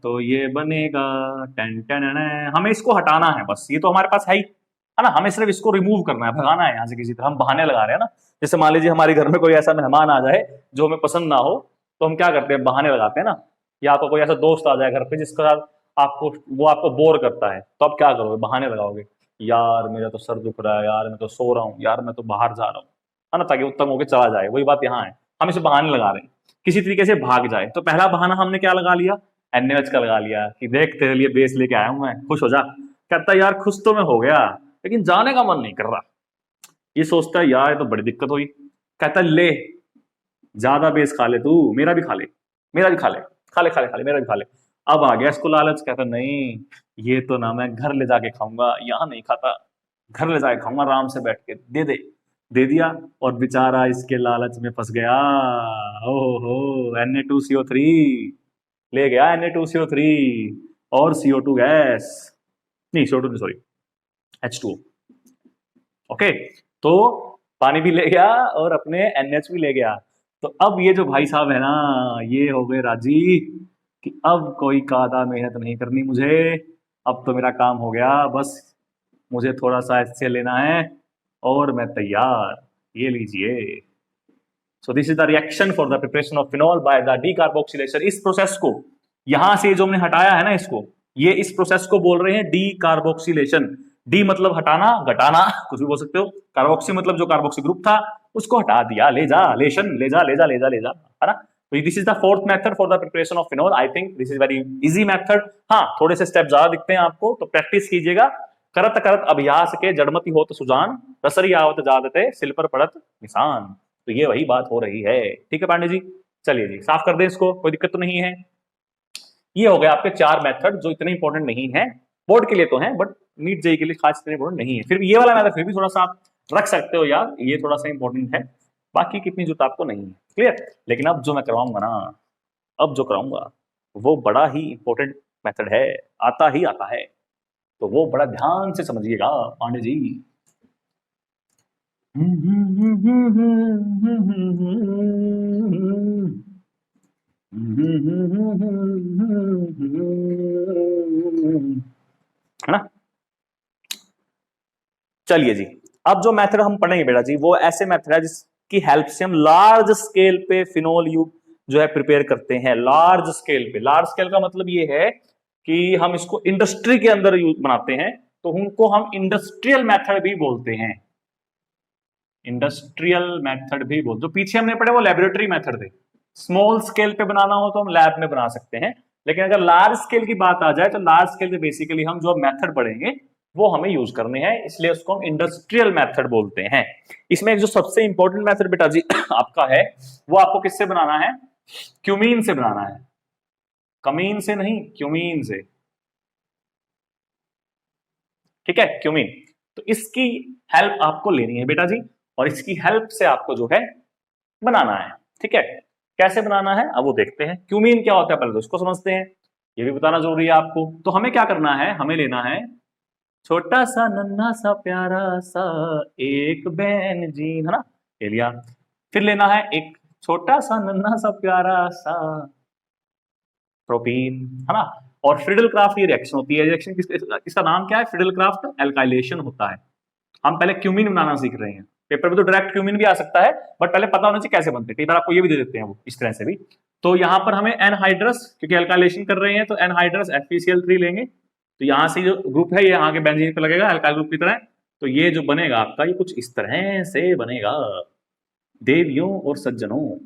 तो ये बनेगा टेन टेन। हमें इसको हटाना है बस, ये तो हमारे पास है ही, है ना। हमें सिर्फ इसको रिमूव करना है, भगाना है यहाँ से किसी तरह। हम बहाने लगा रहे हैं ना, जैसे मान लीजिए हमारे घर में कोई ऐसा मेहमान आ जाए जो हमें पसंद ना हो, तो हम क्या करते हैं? बहाने लगाते हैं ना। या आपका कोई ऐसा दोस्त आ जाए घर पे जिसके साथ आपको वो आपको बोर करता है, तो आप क्या करोगे? बहाने लगाओगे, यार मेरा तो सर दुख रहा है, यार मैं तो सो रहा हूँ, यार मैं तो बाहर जा रहा हूँ, है ना, ताकि उत्तम होकर चला जाए। वही बात यहाँ है, हम इसे बहाने लगा रहे हैं किसी तरीके से भाग जाए। तो पहला बहाना हमने क्या लगा लिया? NaOH का लगा लिया कि देख तेरे लिए बेस लेके आया हूं मैं, खुश हो जा। कहता है यार खुश तो मैं हो गया, लेकिन जाने का मन नहीं कर रहा। ये सोचता है यार ये तो बड़ी दिक्कत हुई। कहता है ले ज्यादा बेस खा ले तू, मेरा भी खा ले, मेरा भी खा ले, खा ले खा ले खा ले, मेरा भी खा ले। अब आ गया इसको लालच, कहता नहीं ये तो ना मैं घर ले जाके खाऊंगा, यहाँ नहीं खाता, घर ले जाके खाऊंगा आराम से बैठ के, दे दे। दे दिया और बेचारा इसके लालच में फंस गया। ओहो, Na2CO3 ले गया, Na2CO3 और CO2 गैस, नहीं CO2 नहीं, सॉरी H2O। ओके, तो पानी भी ले गया और अपने NH भी ले गया। तो अब ये जो भाई साहब है ना, ये हो गए राजी कि अब कोई ज्यादा मेहनत नहीं करनी मुझे, अब तो मेरा काम हो गया, बस मुझे थोड़ा सा HCl लेना है और मैं तैयार, ये लीजिए। सो this is the reaction for the preparation of phenol by the decarboxylation. इस प्रोसेस को, यहां से जो हमने हटाया है ना इसको, ये इस प्रोसेस को बोल रहे हैं डीकार्बोक्सिलेशन। डी मतलब हटाना, घटाना, कुछ भी बोल सकते हो। कार्बोक्सी मतलब जो कार्बोक्सी ग्रुप था उसको हटा दिया, ले जा, लेशन, ले जा, ले जा, ले जा, ले जा, है ना। तो this is the fourth method for the preparation of phenol. I think this is very easy method. हाँ, थोड़े से स्टेप ज्यादा दिखते हैं आपको, तो प्रैक्टिस कीजिएगा। करत करत अभ्यास के जड़मती होत सुजान, रसरी आवत जादते सिल पर पड़त निशान। तो ये वही बात हो रही है। ठीक है पांडे जी, चलिए जी साफ कर दें इसको, कोई दिक्कत तो नहीं है। ये हो गए आपके 4 मेथड जो इतने इंपॉर्टेंट नहीं है, बोर्ड के लिए तो है बट नीट जेई के लिए खास इतने इंपॉर्टेंट नहीं है। फिर ये वाला मेथड फिर भी थोड़ा सा आप रख सकते हो यार, ये थोड़ा सा इंपॉर्टेंट है, बाकी कितनी जरूरत आपको नहीं है। क्लियर। लेकिन अब जो मैं करवाऊंगा ना, अब जो कराऊंगा वो बड़ा ही इंपॉर्टेंट मेथड है, आता ही आता है, तो वो बड़ा ध्यान से समझिएगा पांडे जी। है ना। चलिए जी, अब जो मेथड हम पढ़ेंगे बेटा जी, वो ऐसे मेथड है जिसकी हेल्प से हम लार्ज स्केल पे फिनोल जो है प्रिपेयर करते हैं। लार्ज स्केल पे, लार्ज स्केल का मतलब ये है कि हम इसको इंडस्ट्री के अंदर यूज बनाते हैं, तो उनको हम इंडस्ट्रियल मेथड भी बोलते हैं। इंडस्ट्रियल मेथड भी बोलते, जो पीछे हमने पढ़े वो लेबोरेटरी मेथड थे। स्मॉल स्केल पे बनाना हो तो हम लैब में बना सकते हैं, लेकिन अगर लार्ज स्केल की बात आ जाए तो लार्ज स्केल पे बेसिकली हम जो मेथड पढ़ेंगे वो हमें यूज करने हैं, इसलिए उसको हम इंडस्ट्रियल मेथड बोलते हैं। इसमें एक जो सबसे इंपॉर्टेंट मेथड बेटा जी आपका है, वो आपको किससे बनाना है? क्यूमीन से बनाना है। कमीन से नहीं, क्यूमीन से। ठीक है, क्यूमीन। तो इसकी हेल्प आपको लेनी है बेटा जी, और इसकी हेल्प से आपको जो है बनाना है। ठीक है, कैसे बनाना है अब वो देखते हैं। क्यूमीन क्या होता है पहले तो उसको समझते हैं, ये भी बताना जरूरी है आपको। तो हमें क्या करना है, हमें लेना है छोटा सा नन्हा सा प्यारा सा एक बेंजीन, है ना, ले लिया। फिर लेना है एक छोटा सा नन्हा सा प्यारा सा प्रोपीन, है ना। और फ्रिडल-क्राफ्ट ये रिएक्शन होती है, रिएक्शन इसका नाम क्या है? फ्रिडल-क्राफ्ट एल्काइलेशन होता है। हम पहले क्यूमीन बनाना सीख रहे हैं, पेपर में तो डायरेक्ट क्यूमीन भी आ सकता है, बट पहले पता होना चाहिए कैसे बनते हैं। कई बार आपको ये भी दे देते हैं वो इस तरह से भी। तो यहाँ पर हमें एनहाइड्रस, क्योंकि एल्काइलेशन कर रहे हैं तो एनहाइड्रस FeCl3 लेंगे। तो यहाँ से जो ग्रुप है ये यहाँ के बेंजीन पे लगेगा एल्काइल ग्रुप की तरह। तो ये जो बनेगा आपका, ये कुछ इस तरह से बनेगा। देवियों और सज्जनों,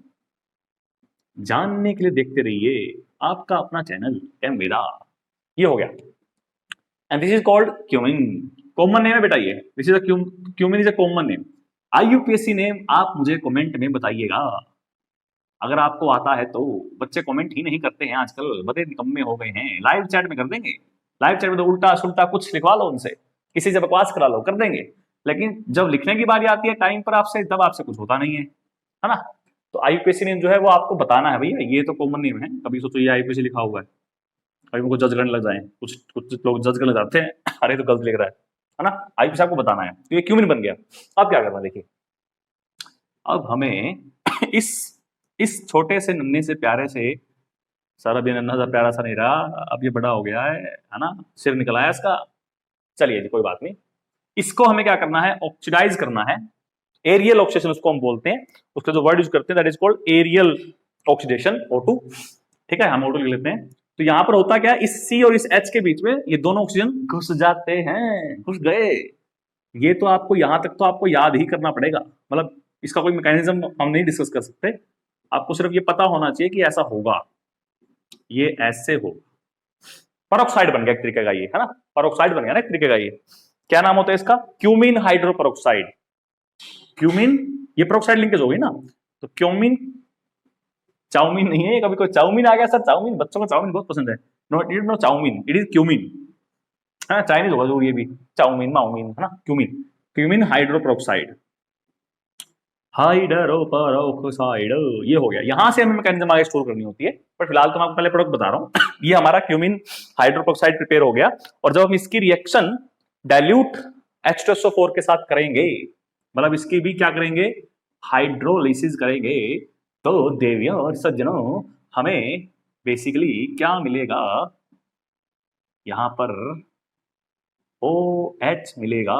जानने के लिए देखते रहिए आपका अपना चैनल मेरा। ये हो गया, and this is called cumin. Common name है बेटा ये, this is cumin is a common name. IUPAC name आप मुझे कमेंट में बताइएगा, अगर आपको आता है तो। बच्चे कमेंट ही नहीं करते हैं आजकल, बड़े निकम्मे हो गए हैं। लाइव चैट में कर देंगे, लाइव चैट में तो उल्टा सुल्टा कुछ लिखवा लो उनसे, किसी से बकवास करा लो, कर देंगे। लेकिन जब लिखने की बारी आती है टाइम पर आपसे, तब आपसे कुछ होता नहीं है ना। तो IUPAC नेम जो है वो आपको बताना है भैया, ये तो कॉमन नेम है। कभी सोचो ये IUPAC लिखा हुआ है, कभी उनको जज करने लग जाए, कुछ कुछ लोग जज करने जाते हैं अरे तो गलत लिख रहा है ना। IUPAC आपको बताना है, तो ये क्यों नहीं बन गया। अब क्या करना देखिए, अब हमें इस छोटे से नन्हे से प्यारे से, सर अब ये नन्हा सा प्यारा सा नहीं रहा, अब ये बड़ा हो गया है ना, सिर निकल आया इसका। चलिए जी कोई बात नहीं, इसको हमें क्या करना है, ऑक्सीडाइज करना है। एरियल ऑक्सीडेशन उसको हम बोलते हैं, उसका जो वर्ड यूज करते हैं that is called aerial oxidation, O2। ठीक है, हम O2 लिख लेते हैं। तो यहां पर होता क्या है, इस C और इस H के बीच में ये दोनों ऑक्सीजन घुस जाते हैं, घुस गए। ये तो आपको यहां तक तो आपको याद ही करना पड़ेगा, मतलब इसका कोई मैकेनिज्म हम नहीं डिस्कस कर सकते, आपको सिर्फ ये पता होना चाहिए कि ऐसा होगा, ये ऐसे हो। परऑक्साइड बन गया एक तरीके का ये, है ना, परऑक्साइड बन गया ना एक तरीके का ये। क्या नाम होता है इसका? Cumene hydroperoxide. क्यूमीन, ये परऑक्साइड लिंकेज हो गई ना, तो क्यूमीन, चाउमीन नहीं है, कभी कोई चाउमीन आ गया सर, चाउमीन, बच्चों को चाउमीन बहुत पसंद है। No it is no chow mein, it is cumin, है ना, चाइनीज होगा जरूर ये भी, चाउमीन माउमीन, है ना, cumene, cumene hydroperoxide. Hydro peroxide, ये हो गया। यहां से हमें मैकेनिज्म आगे स्टोर करनी होती है, पर फिलहाल तो मैं आपको पहले प्रोडक्ट बता रहा हूं। ये हमारा क्यूमिन हाइड्रोपेरोक्साइड प्रिपेयर हो गया, और जब हम इसकी रिएक्शन डाइल्यूट H2SO4 के साथ करेंगे, मतलब इसकी भी क्या करेंगे, हाइड्रोलिसिस करेंगे, तो देवियों और सज्जनों हमें बेसिकली क्या मिलेगा, यहां पर OH मिलेगा।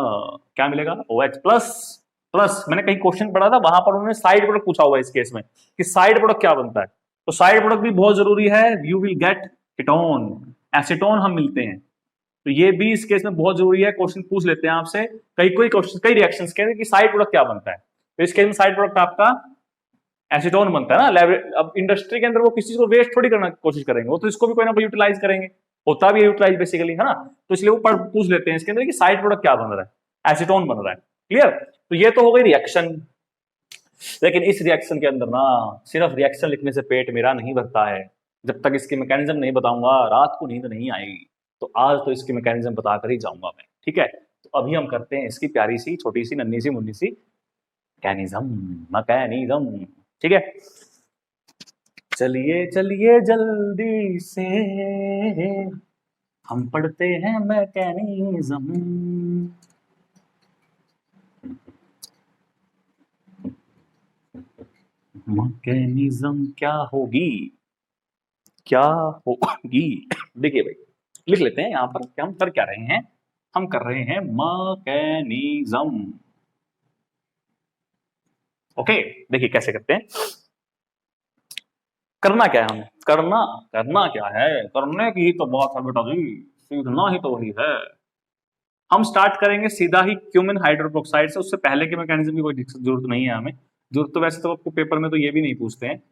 क्या मिलेगा, OH प्लस। प्लस मैंने कहीं क्वेश्चन पढ़ा था, वहां पर उन्होंने साइड प्रोडक्ट पूछा हुआ है इस केस में, कि साइड प्रोडक्ट क्या बनता है, तो साइड प्रोडक्ट भी बहुत जरूरी है। You will get ketone, acetone हम मिलते हैं, तो ये भी इस केस में बहुत जरूरी है। क्वेश्चन पूछ लेते हैं आपसे, कई क्वेश्चन, कई रिएक्शंस के कि साइड प्रोडक्ट क्या बनता है, तो इस केस में साइड प्रोडक्ट आपका एसीटोन बनता है ना। अब इंडस्ट्री के अंदर वो किसी चीज को वेस्ट थोड़ी करना कोशिश करेंगे, वो तो इसको भी कोई ना कोई यूटिलाइज करेंगे, होता भी है यूटिलाइज बेसिकली, है ना। तो इसलिए वो पूछ लेते हैं इसके अंदर कि साइड प्रोडक्ट क्या बन रहा है, एसीटोन बन रहा है। क्लियर, तो ये तो हो गई रिएक्शन। लेकिन इस रिएक्शन के अंदर ना, सिर्फ रिएक्शन लिखने से पेट मेरा नहीं भरता है, जब तक इसकी मैकेनिज्म नहीं बताऊंगा रात को नींद नहीं आएगी। तो आज तो इसकी मैकेनिज्म बताकर ही जाऊंगा मैं, ठीक है। तो अभी हम करते हैं इसकी प्यारी सी छोटी सी नन्ही सी मुन्नी सी मैकेनिज्म, ठीक है। चलिए चलिए जल्दी से हम पढ़ते हैं मैकेनिज्म। मैकेनिज्म क्या होगी, क्या होगी, देखिए भाई लिख लेते हैं यहां पर कि हम कर क्या रहे हैं, हम कर रहे हैं मैकेनिज्म। ओके, देखिए कैसे करते हैं, करना क्या है हमें, करना क्या है, करने की ही तो बात है बेटा जी, सीखना ही तो वही है। हम स्टार्ट करेंगे सीधा ही क्यूमिन हाइड्रोपेरोक्साइड से, उससे पहले के मैकेनिज्म की कोई जरूरत नहीं है हमें। जरूरत तो वैसे तो आपको पेपर में तो ये भी नहीं पूछते हैं,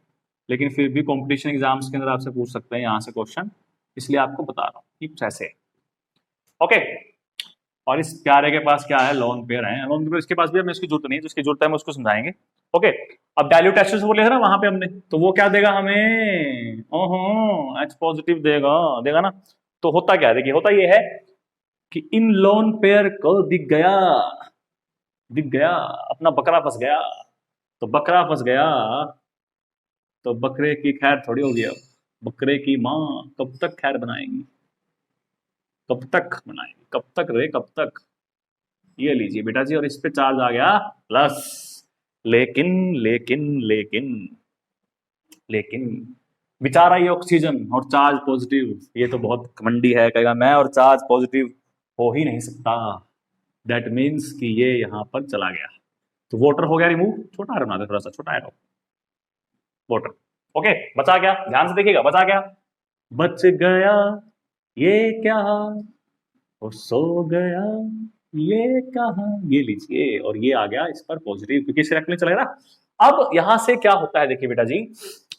लेकिन फिर भी कंपटीशन एग्जाम्स के अंदर आपसे पूछ सकते हैं यहाँ से क्वेश्चन, इसलिए आपको बता रहा हूँ कि कुछ ऐसे। ओके, और इस प्यारे के पास क्या है, लोन पेयर है, लोन पेयर इसके पास भी हमें इसकी जरूरत नहीं है, जिसकी जरूरत है हम उसको समझाएंगे। ओके, अब डाइल्यूट एसिड बोले थे ना वहां पे हमने, तो वो क्या देगा हमें, ओहो H पॉजिटिव देगा, देगा ना। तो होता क्या है, देखिए होता ये है कि इन लोन पेयर को दिख गया, दिख गया अपना बकरा फंस गया, तो बकरा फंस गया तो बकरे की खैर थोड़ी होगी। अब बकरे की माँ कब तक खैर बनाएगी, कब तक बनाएगी, कब तक रे कब तक। ये लीजिए बेटा जी, और इस पे चार्ज आ गया प्लस। लेकिन लेकिन लेकिन लेकिन बेचारा ये ऑक्सीजन और चार्ज पॉजिटिव, ये तो बहुत घमंडी है, कहेगा मैं और चार्ज पॉजिटिव हो ही नहीं सकता। दैट मीन्स कि ये यहां पर चला गया, तो वाटर हो गया रिमूव, छोटा बना दे थोड़ा सा, छोटा है वाटर। ओके, बचा क्या, ध्यान से देखिएगा, बचा क्या, बच गया ये क्या, वो सो गया ये कहा, ये लीजिए, और ये आ गया इस पर पॉजिटिव, क्योंकि इसे रखने चलेगा ना। अब यहां से क्या होता है, देखिए बेटा जी,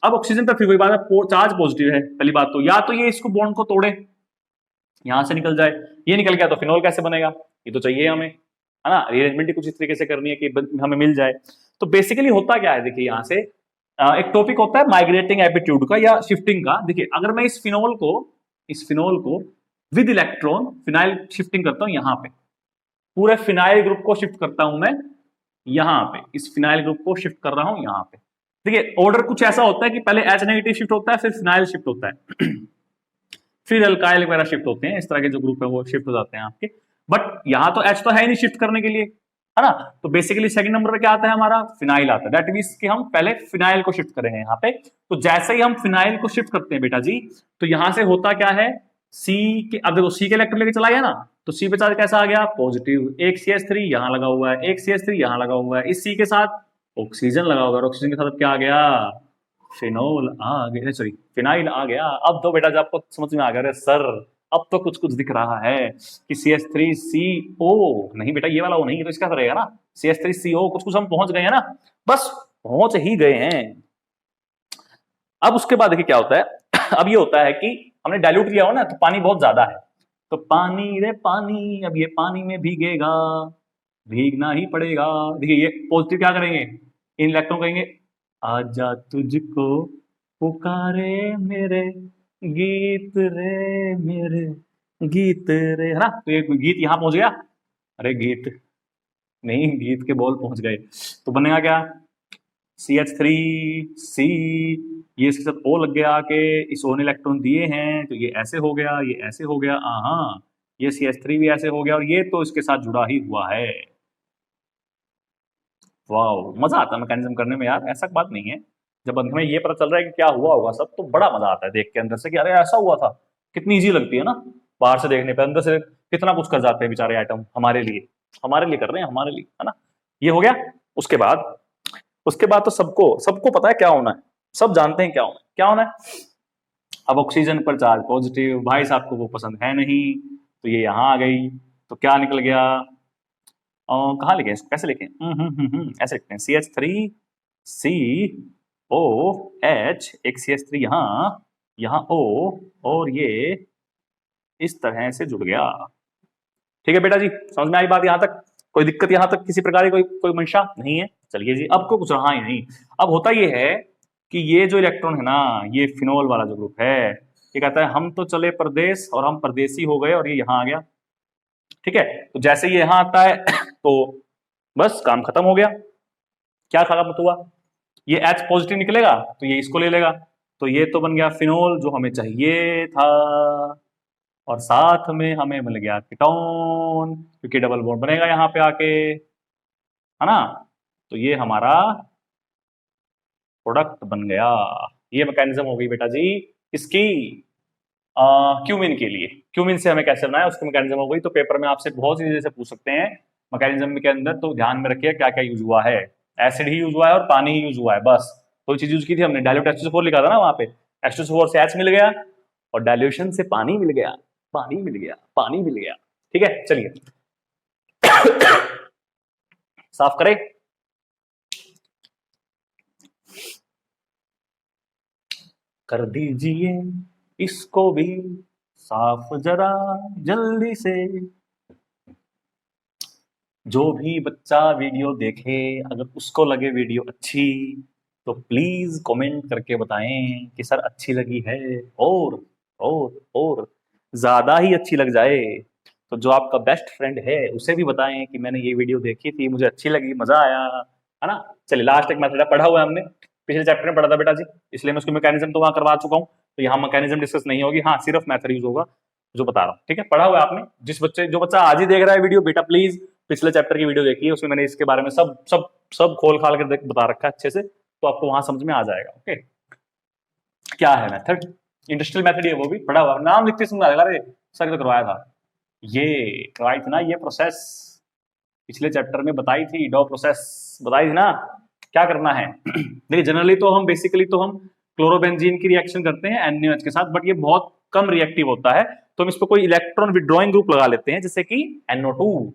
अब ऑक्सीजन पर फिर वही बात है, चार्ज पॉजिटिव है, पहली बात तो, या तो ये इसको बॉन्ड को तोड़े, यहां से निकल जाए, ये निकल गया तो फिनोल कैसे बनेगा, ये तो चाहिए हमें, है ना। अरेंजमेंट कुछ इस तरीके से करनी है कि हमें मिल जाए। तो बेसिकली होता क्या है, देखिए यहां से एक टॉपिक होता है माइग्रेटिंग एपिट्यूड का या शिफ्टिंग का। देखिए अगर मैं इस फिनोल को विद इलेक्ट्रॉन फिनाइल शिफ्टिंग करता हूं, यहां पे पूरे फिनाइल ग्रुप को शिफ्ट करता हूं मैं, यहां पे इस फिनाइल ग्रुप को शिफ्ट कर रहा हूं यहां पे। देखिए ऑर्डर कुछ ऐसा होता है कि पहले H नेगेटिव शिफ्ट होता है, फिर फिनाइल शिफ्ट होता है फिर अल्काइल वगैरह शिफ्ट होते हैं, इस तरह के जो ग्रुप है वो शिफ्ट हो जाते हैं आपके। बट यहां तो H तो है नहीं शिफ्ट करने के लिए, है ना। तो बेसिकली सेकंड नंबर पे क्या आता है हमारा, फिनाइल आता है। दैट मींस कि हम पहले फिनाइल को शिफ्ट करेंगे यहाँ पे। तो जैसे ही हम फिनाइल को शिफ्ट करते हैं बेटा जी, तो यहां से होता क्या है, सी के, अब देखो सी के इलेक्ट्रॉन लेके चला गया ना, तो सी पे चार्ज कैसा आ गया, पॉजिटिव। एक CH3 यहां लगा हुआ है, एक CH3 यहां लगा हुआ है, इस सी के साथ ऑक्सीजन लगा हुआ है, ऑक्सीजन के साथ क्या आ गया, फिनोल आ गया, सॉरी फिनाइल आ गया। अब तो बेटा जब आपको समझ में आ गया, सर अब तो कुछ कुछ दिख रहा है कि CH3CO, नहीं बेटा ये वाला वो नहीं, तो इसका रहेगा ना CH3CO, कुछ कुछ हम पहुंच गए हैं ना, बस पहुंच ही गए हैं। अब उसके बाद देखिए क्या होता है अब ये होता है कि हमने डाइल्यूट किया हो ना, तो पानी बहुत ज्यादा है, तो पानी रे पानी, अब ये पानी में भीगेगा, भीगना ही पड़ेगा। देखिए ये पॉजिटिव क्या करेंगे, इन इलेक्ट्रॉन कहेंगे आजा तुझको पुकारे मेरे गीत रे, मेरे गीत रे, है ना। तो ये गीत यहां पहुंच गया, अरे गीत नहीं, गीत के बोल पहुंच गए, तो बनेगा क्या, CH3 C, ये इसके साथ O लग गया आके, इस O ने इलेक्ट्रॉन दिए हैं तो ये ऐसे हो गया, ये ऐसे हो गया, हाँ ये CH3 भी ऐसे हो गया और ये तो इसके साथ जुड़ा ही हुआ है। वाह, मजा आता है मैकेनिज्म करने में यार, ऐसा बात नहीं है। जब हमें ये पता चल रहा है कि क्या हुआ होगा सब, तो बड़ा मजा आता है देख के अंदर से कि अरे ऐसा हुआ था। कितनी इजी लगती है ना बाहर से देखने पे, अंदर से कितना कुछ कर जाते हैं बेचारे आइटम हमारे लिए कर रहे हैं, हमारे लिए, है ना। ये हो गया। उसके बाद तो सबको सबको पता है क्या होना है, सब जानते हैं क्या होना है। अब ऑक्सीजन पर चार्ज पॉजिटिव, भाई साहब को वो पसंद है नहीं, तो ये यहाँ आ गई, तो क्या निकल गया। कहाँ लिखे इसको, कैसे लिखें, ऐसे लिखते हैं CH3COH, एक CH3 यहाँ O, और ये इस तरह से जुड़ गया। ठीक है बेटा जी, समझ में आई बात यहाँ तक? कोई दिक्कत यहाँ तक किसी प्रकार की कोई कोई मंशा नहीं है? चलिए जी, अब को कुछ रहा ही नहीं। अब होता ये है कि ये जो इलेक्ट्रॉन है ना, ये फिनोल वाला जो ग्रुप है, ये कहता है हम तो चले परदेश और हम परदेसी हो गए और ये यहाँ आ गया। ठीक है, तो जैसे ये यहाँ आता है तो बस काम खत्म हो गया। क्या खत्म हुआ, ये H पॉजिटिव निकलेगा तो ये इसको ले लेगा, तो ये तो बन गया फिनोल जो हमें चाहिए था, और साथ में हमें मिल गया कीटोन, क्योंकि डबल बॉन्ड बनेगा यहाँ पे आके, है ना। तो ये हमारा प्रोडक्ट बन गया। ये मैकेनिज्म हो गई बेटा जी इसकी क्यूमिन के लिए। क्यूमिन से हमें कैसे बनाया उसकी मैकेनिज्म हो गई। तो पेपर में आपसे बहुत सी चीजें से पूछ सकते हैं मैकेनिज्म के अंदर, तो ध्यान में रखिए क्या क्या यूज हुआ है। एसिड ही यूज हुआ है और पानी ही यूज हुआ है, बस कोई चीज यूज की थी हमने। डाइल्यूट H2SO4 लिखा था ना वहां पे, H2SO4 से H मिल गया और डाइल्यूशन से पानी मिल गया, पानी मिल गया, पानी मिल गया। ठीक है, चलिए साफ करें। कर दीजिए इसको भी साफ जरा जल्दी से। जो भी बच्चा वीडियो देखे अगर उसको लगे वीडियो अच्छी, तो प्लीज कमेंट करके बताएं कि सर अच्छी लगी है, और ज्यादा ही अच्छी लग जाए तो जो आपका बेस्ट फ्रेंड है उसे भी बताएं कि मैंने ये वीडियो देखी थी, मुझे अच्छी लगी, मजा आया, है ना। चलिए, लास्ट एक मेथड पढ़ा हुआ है हमने, पिछले चैप्टर में पढ़ा था बेटा जी, इसलिए मैं उसकी मैकेनिज्म तो वहां करवा चुका हूँ, तो यहाँ मैकेनिज्म डिस्कस नहीं होगी, हाँ सिर्फ मेथड यूज होगा जो बता रहा हूँ। ठीक है, पढ़ा हुआ है आपने। जो बच्चा आज ही देख रहा है वीडियो, बेटा प्लीज पिछले चैप्टर की वीडियो देखिए, उसमें मैंने इसके बारे में सब सब सब खोल खाल कर बता रखा है अच्छे से, तो आपको वहां समझ में आ जाएगा। ओके, क्या है मेथड, इंडस्ट्रियल मेथड, ये वो भी पढ़ा हुआ, नाम लिखते समझ आएगा। अरे सर तो करवाया था, ये करवाई थी ना ये प्रोसेस, पिछले चैप्टर में बताई थी, डॉ प्रोसेस बताई थी ना। क्या करना है देखिए, जनरली तो हम बेसिकली तो हम क्लोरोबेंजीन की रिएक्शन करते हैं NaOH के साथ, बट ये बहुत कम रिएक्टिव होता है, तो हम इस पर कोई इलेक्ट्रॉन विड्रॉइंग ग्रुप लगा लेते हैं, जैसे कि NO2।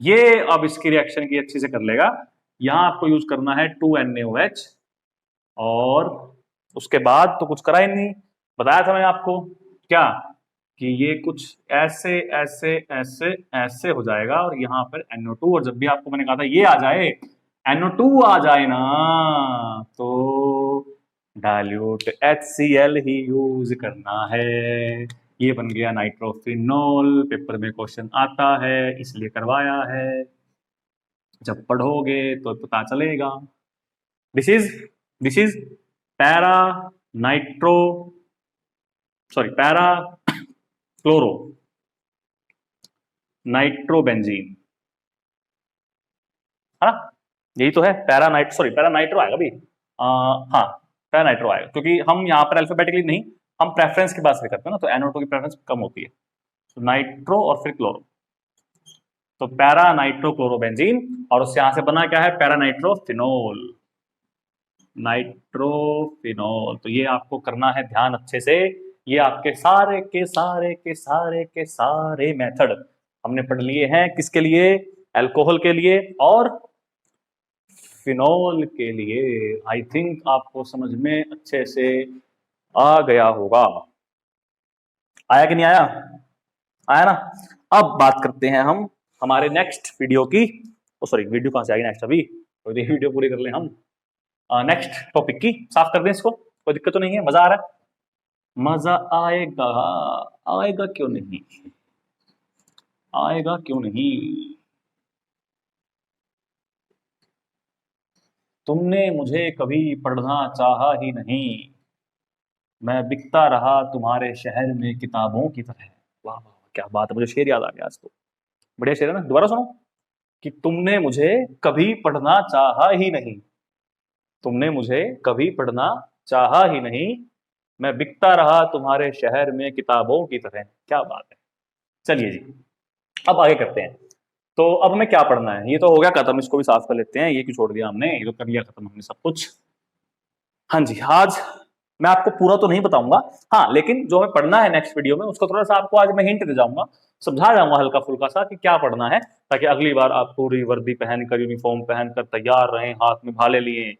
ये अब इसकी रिएक्शन की अच्छे से कर लेगा। यहां आपको यूज करना है 2NaOH, और उसके बाद तो कुछ करा ही नहीं, बताया था मैंने आपको क्या, कि ये कुछ ऐसे ऐसे ऐसे ऐसे हो जाएगा और यहाँ पर NO2, और जब भी आपको मैंने कहा था ये आ जाए, NO2 आ जाए ना, तो डाइल्यूट HCl ही यूज करना है। ये बन गया नाइट्रोफिनोल, पेपर में क्वेश्चन आता है इसलिए करवाया है, जब पढ़ोगे तो पता चलेगा। This is para nitro, sorry para chloro nitrobenzene, है ना, यही तो है पैरा नाइट्रो आएगा भी, हाँ पैरा नाइट्रो आएगा, क्योंकि हम यहाँ पर अल्फाबेटिकली नहीं, हम प्रेफरेंस की बात से करते हैं ना, तो NO2 की प्रेफरेंस कम होती है, तो नाइट्रो और फिर क्लोरो, तो पैरा नाइट्रो क्लोरोबेंजीन, और उससे यहां से बना क्या है, पैरा नाइट्रोफिनोल, नाइट्रोफिनोल। तो ये आपको करना है ध्यान अच्छे से, ये आपके सारे के सारे के सारे के सारे मेथड हमने पढ़ लिए हैं, किसके लिए, अल्कोहल के लिए और फिनोल के लिए। आई थिंक आपको समझ में अच्छे से आ गया होगा, आया कि नहीं आया, आया ना। अब बात करते हैं हम हमारे नेक्स्ट वीडियो की, सॉरी वीडियो कहां से आएगी नेक्स्ट, अभी तो वीडियो पूरी कर लें हम, नेक्स्ट टॉपिक की। साफ कर दें इसको, कोई दिक्कत तो नहीं है, मजा आ रहा है, मजा आएगा, आएगा क्यों नहीं, आएगा क्यों नहीं। तुमने मुझे कभी पढ़ना चाहा ही नहीं, मैं बिकता रहा तुम्हारे शहर में किताबों की तरह। वाह वाह वाह, क्या बात है, मुझे शेर याद आ गया आज तो। बढ़िया शेर है ना, दोबारा सुनो। कि तुमने मुझे कभी पढ़ना चाहा ही नहीं, तुमने मुझे कभी पढ़ना चाहा ही नहीं, मैं बिकता रहा तुम्हारे शहर में किताबों की तरह। क्या बात है। चलिए जी, अब आगे करते हैं। तो अब हमें क्या पढ़ना है, ये तो हो गया खत्म, इसको भी साफ कर लेते हैं। ये क्यों छोड़ दिया हमने, ये तो कर लिया खत्म हमने सब कुछ। हाँ जी, आज मैं आपको पूरा तो नहीं बताऊंगा, हाँ, लेकिन जो हमें पढ़ना है नेक्स्ट वीडियो में उसको थोड़ा सा आपको आज मैं हिंट दे जाऊंगा, समझा जाऊंगा हल्का फुल्का सा कि क्या पढ़ना है, ताकि अगली बार आप पूरी वर्दी पहनकर, यूनिफॉर्म पहनकर तैयार रहें, हाथ में भाले लिए।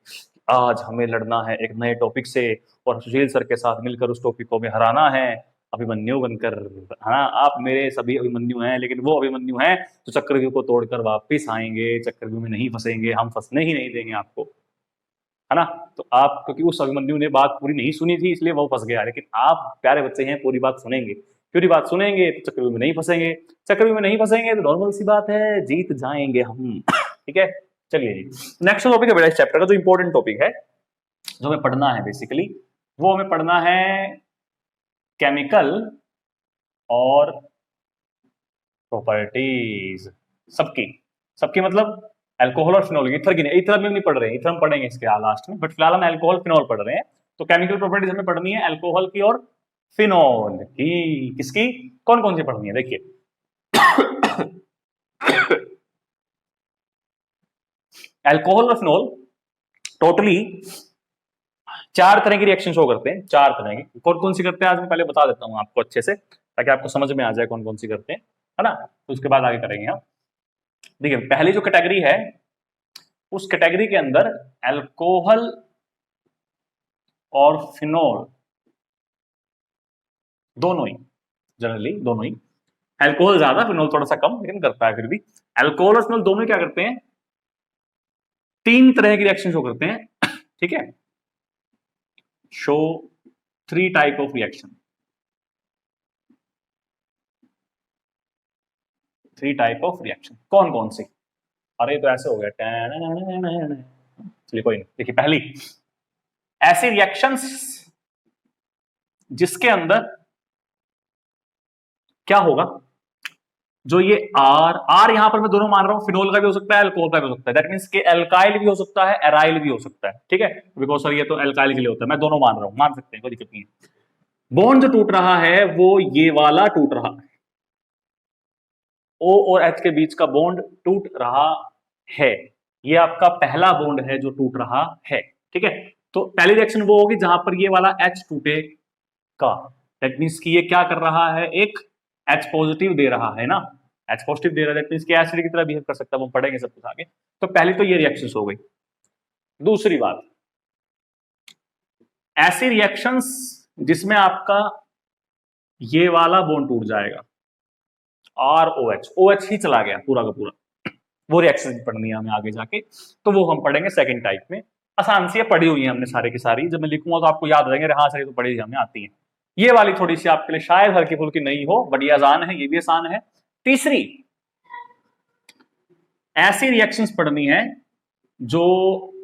आज हमें लड़ना है एक नए टॉपिक से, और सुशील सर के साथ मिलकर उस टॉपिक को हमें हराना है, अभिमन्यु बनकर। हाँ, आप मेरे सभी अभिमन्यु हैं, लेकिन वो अभिमन्यु हैं जो चक्रव्यूह को तोड़कर वापिस आएंगे, चक्रव्यूह में नहीं फंसेंगे, हम फंसने ही नहीं देंगे आपको, है ना। तो आप, क्योंकि उस अभिमन्यु ने बात पूरी नहीं सुनी थी इसलिए वो फंस गया, लेकिन आप प्यारे बच्चे हैं, पूरी बात सुनेंगे, पूरी बात सुनेंगे तो चक्रव्यूह में नहीं फंसेंगे, चक्रव्यूह में नहीं फंसेंगे तो नॉर्मल सी बात है, जीत जाएंगे हम। ठीक है, चलिए जी, नेक्स्ट टॉपिक है बेटा इस चैप्टर का, जो इंपॉर्टेंट टॉपिक है, जो हमें पढ़ना है बेसिकली, वो हमें पढ़ना है केमिकल और प्रॉपर्टीज सबकी। सबकी मतलब अल्कोहल और फिनॉल, ईथर की नहीं, ईथर में नहीं पढ़ रहे हैं, ईथर हम पढ़ेंगे इसके लास्ट में, बट फिलहाल हम अल्कोहल फिनॉल पढ़ रहे हैं। तो केमिकल प्रॉपर्टीज हमें पढ़नी है अल्कोहल की और फिनॉल की। किसकी, कौन कौन सी पढ़नी है, देखिए। अल्कोहल और फिनॉल टोटली 4 तरह की रिएक्शन शो करते हैं, 4 तरह की। कौन कौन सी करते हैं आज मैं पहले बता देता हूं आपको अच्छे से, ताकि आपको समझ में आ जाए कौन कौन सी करते हैं, है ना। तो उसके बाद आगे करेंगे हम। देखिए, पहली जो कैटेगरी है, उस कैटेगरी के अंदर अल्कोहल और फिनॉल दोनों ही, जनरली दोनों ही, अल्कोहल ज्यादा फिनॉल थोड़ा सा कम, लेकिन करता है फिर भी। अल्कोहल और फिनॉल दोनों क्या करते हैं, 3 तरह की रिएक्शन शो करते हैं। ठीक है, show 3 type of reaction, 3 type of reaction. कौन कौन सी, अरे तो ऐसे हो गया, चलिए कोई नहीं। देखिए, पहली ऐसी रिएक्शंस जिसके अंदर क्या होगा, जो ये आर यहां पर मैं दोनों मान रहा हूं, फिनोल का भी हो सकता है, अल्कोहल का भी हो सकता है, दैट मींस के एल्काइल भी हो सकता है, एराइल भी हो सकता है। ठीक है, बिकॉज सर ये तो एल्काइल के लिए होता है, मैं दोनों मान रहा हूं, मान सकते हैं, कोई दिक्कत नहीं है। बॉन्ड जो टूट रहा है वो ये वाला टूट रहा है, O और H के बीच का बॉन्ड टूट रहा है, ये आपका पहला बॉन्ड है जो टूट रहा है। ठीक है, तो पहली रिएक्शन वो होगी जहां पर ये वाला H टूटेगा, दैट मींस कि ये क्या कर रहा है, एक H पॉजिटिव दे रहा है ना, H पॉजिटिव दे रहा है, दैट मींस कि एसिड की तरह बिहेव कर सकता है, वो पढ़ेंगे सब कुछ आगे। तो पहली तो ये रिएक्शंस हो गई। दूसरी बात, ऐसी रिएक्शंस जिसमें आपका ये वाला बॉन्ड टूट जाएगा, OH ही चला गया पूरा का पूरा, वो रिएक्शन पढ़नी है हमें आगे जाके, तो वो हम पढ़ेंगे सेकंड टाइप में। आसान सी पढ़ी हुई है हमने सारे की सारी, जब मैं लिखूंगा तो आपको याद हो जाएंगे, हाँ सर ये तो पढ़ी हमें आती है। ये वाली थोड़ी सी आपके लिए शायद हल्की फुल्की नहीं हो, बट ये आसान है, ये भी आसान है। तीसरी, ऐसी रिएक्शंस पढ़नी है जो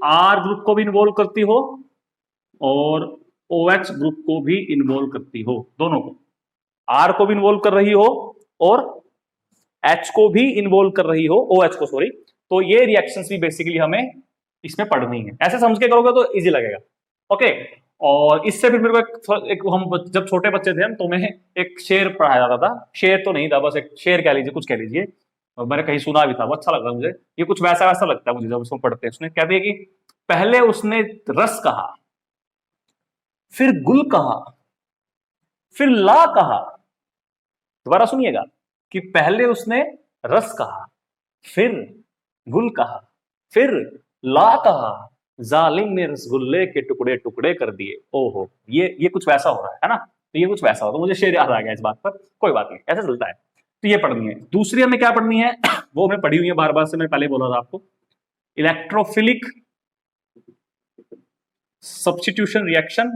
R ग्रुप को भी इन्वॉल्व करती हो और OH ग्रुप को भी इन्वॉल्व करती हो, दोनों को, R को भी इन्वॉल्व कर रही हो और H को भी इन्वॉल्व कर रही हो, OH को, सॉरी। तो ये रिएक्शंस भी बेसिकली हमें इसमें पढ़नी है, ऐसे समझ के करोगे तो इजी लगेगा। ओके, और इससे फिर मेरे को एक हम जब छोटे बच्चे थे हम, तो मैं एक शेर पढ़ाया जाता था, शेर तो नहीं था, बस एक शेर कह लीजिए, कुछ कह लीजिए, और मैंने कहीं सुना भी था, वो अच्छा लगा मुझे, ये कुछ वैसा वैसा लगता है मुझे जब उसको पढ़ते हैं। उसने कहते हैं कि पहले उसने रस कहा, फिर गुल कहा, फिर ला कहा। दोबारा सुनिएगा, कि पहले उसने रस कहा, फिर गुल कहा, फिर ला कहा, जालिम ने रसगुल्ले के टुकड़े टुकड़े कर दिए। ओहो, ये कुछ वैसा हो रहा है ना, तो ये कुछ वैसा हो, तो मुझे शेर याद आ गया इस बात पर, कोई बात नहीं, ऐसा चलता है। तो ये पढ़नी है। दूसरी हमें क्या पढ़नी है, वो हमें पढ़ी हुई है बार बार से, मैं पहले बोला था आपको, इलेक्ट्रोफिलिक सब्स्टिट्यूशन रिएक्शन।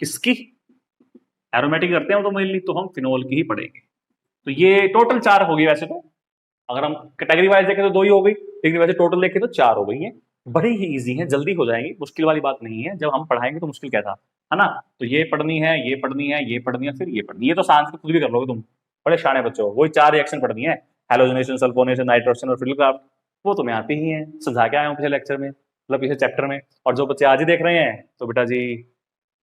किसकी, एरोमेटिक करते हैं तो मेनली तो हम फिनोल की ही पढ़ेंगे। तो ये टोटल 4 होगी, वैसे तो अगर हम कैटेगरी वाइज देखें तो 2 ही हो गई, लेकिन वैसे टोटल देखें तो 4 हो गई हैं, बड़ी ही इजी है, जल्दी हो जाएंगी, मुश्किल वाली बात नहीं है। जब हम पढ़ाएंगे तो मुश्किल क्या था, है ना। तो ये पढ़नी है, ये पढ़नी है, ये पढ़नी है, फिर ये पढ़नी है, ये तो सांस खुद भी कर लोगे तुम, बड़े शाणे बच्चे हो। वही 4 रिएक्शन पढ़नी है, हेलोजनेशन, सल्फोनेशन, नाइट्रोजन और फिल्डक्राफ्ट, वो तुम्हें आती ही है, समझा के आया हूँ पिछले लेक्चर में, मतलब पिछले चैप्टर में। और जो बच्चे आज ही देख रहे हैं तो बेटा जी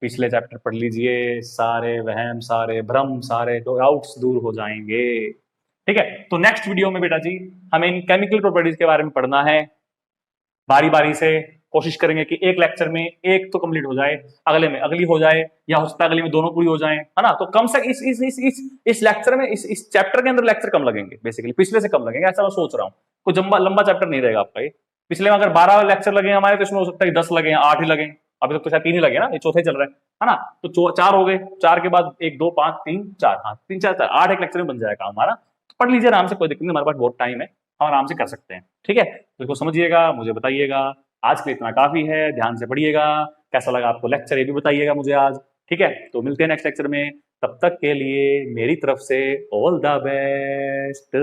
पिछले चैप्टर पढ़ लीजिए, सारे वहम, सारे भ्रम, सारे डाउट्स दूर हो जाएंगे। ठीक है, तो नेक्स्ट वीडियो में बेटा जी हमें इन केमिकल प्रॉपर्टीज के बारे में पढ़ना है, बारी बारी से कोशिश करेंगे कि एक लेक्चर में एक तो कंप्लीट हो जाए, अगले में अगली हो जाए, या हो सकता है अगले में दोनों पूरी हो जाए, है ना। तो कम से इस लेक्चर में, इस चैप्टर के अंदर लेक्चर कम लगेंगे, बेसिकली पिछले से कम लगेंगे, ऐसा मैं सोच रहा हूँ। कोई लंबा चैप्टर नहीं रहेगा आपका ये। पिछले में अगर 12 लेक्चर लगे हमारे, तो इसमें हो सकता है 10 लगे, 8 ही लगे, अभी तक तो शायद 3 ही लगे ना, ये चौथे चल रहा है ना। तो 4 हो गए, 4 के बाद 1 2 5 3 4, हाँ 3 4 4 8 एक लेक्चर में बन जाएगा हमारा। तो पढ़ लीजिए आराम से, कोई दिक्कत नहीं, हमारे पास बहुत टाइम है, हम आराम से कर सकते हैं। ठीक है, तो इसको समझिएगा, मुझे बताइएगा। आज के लिए इतना काफी है, ध्यान से पढ़िएगा। कैसा लगा आपको लेक्चर, ये भी बताइएगा मुझे आज। ठीक है, तो मिलते हैं नेक्स्ट लेक्चर में, तब तक के लिए मेरी तरफ से ऑल द बेस्ट।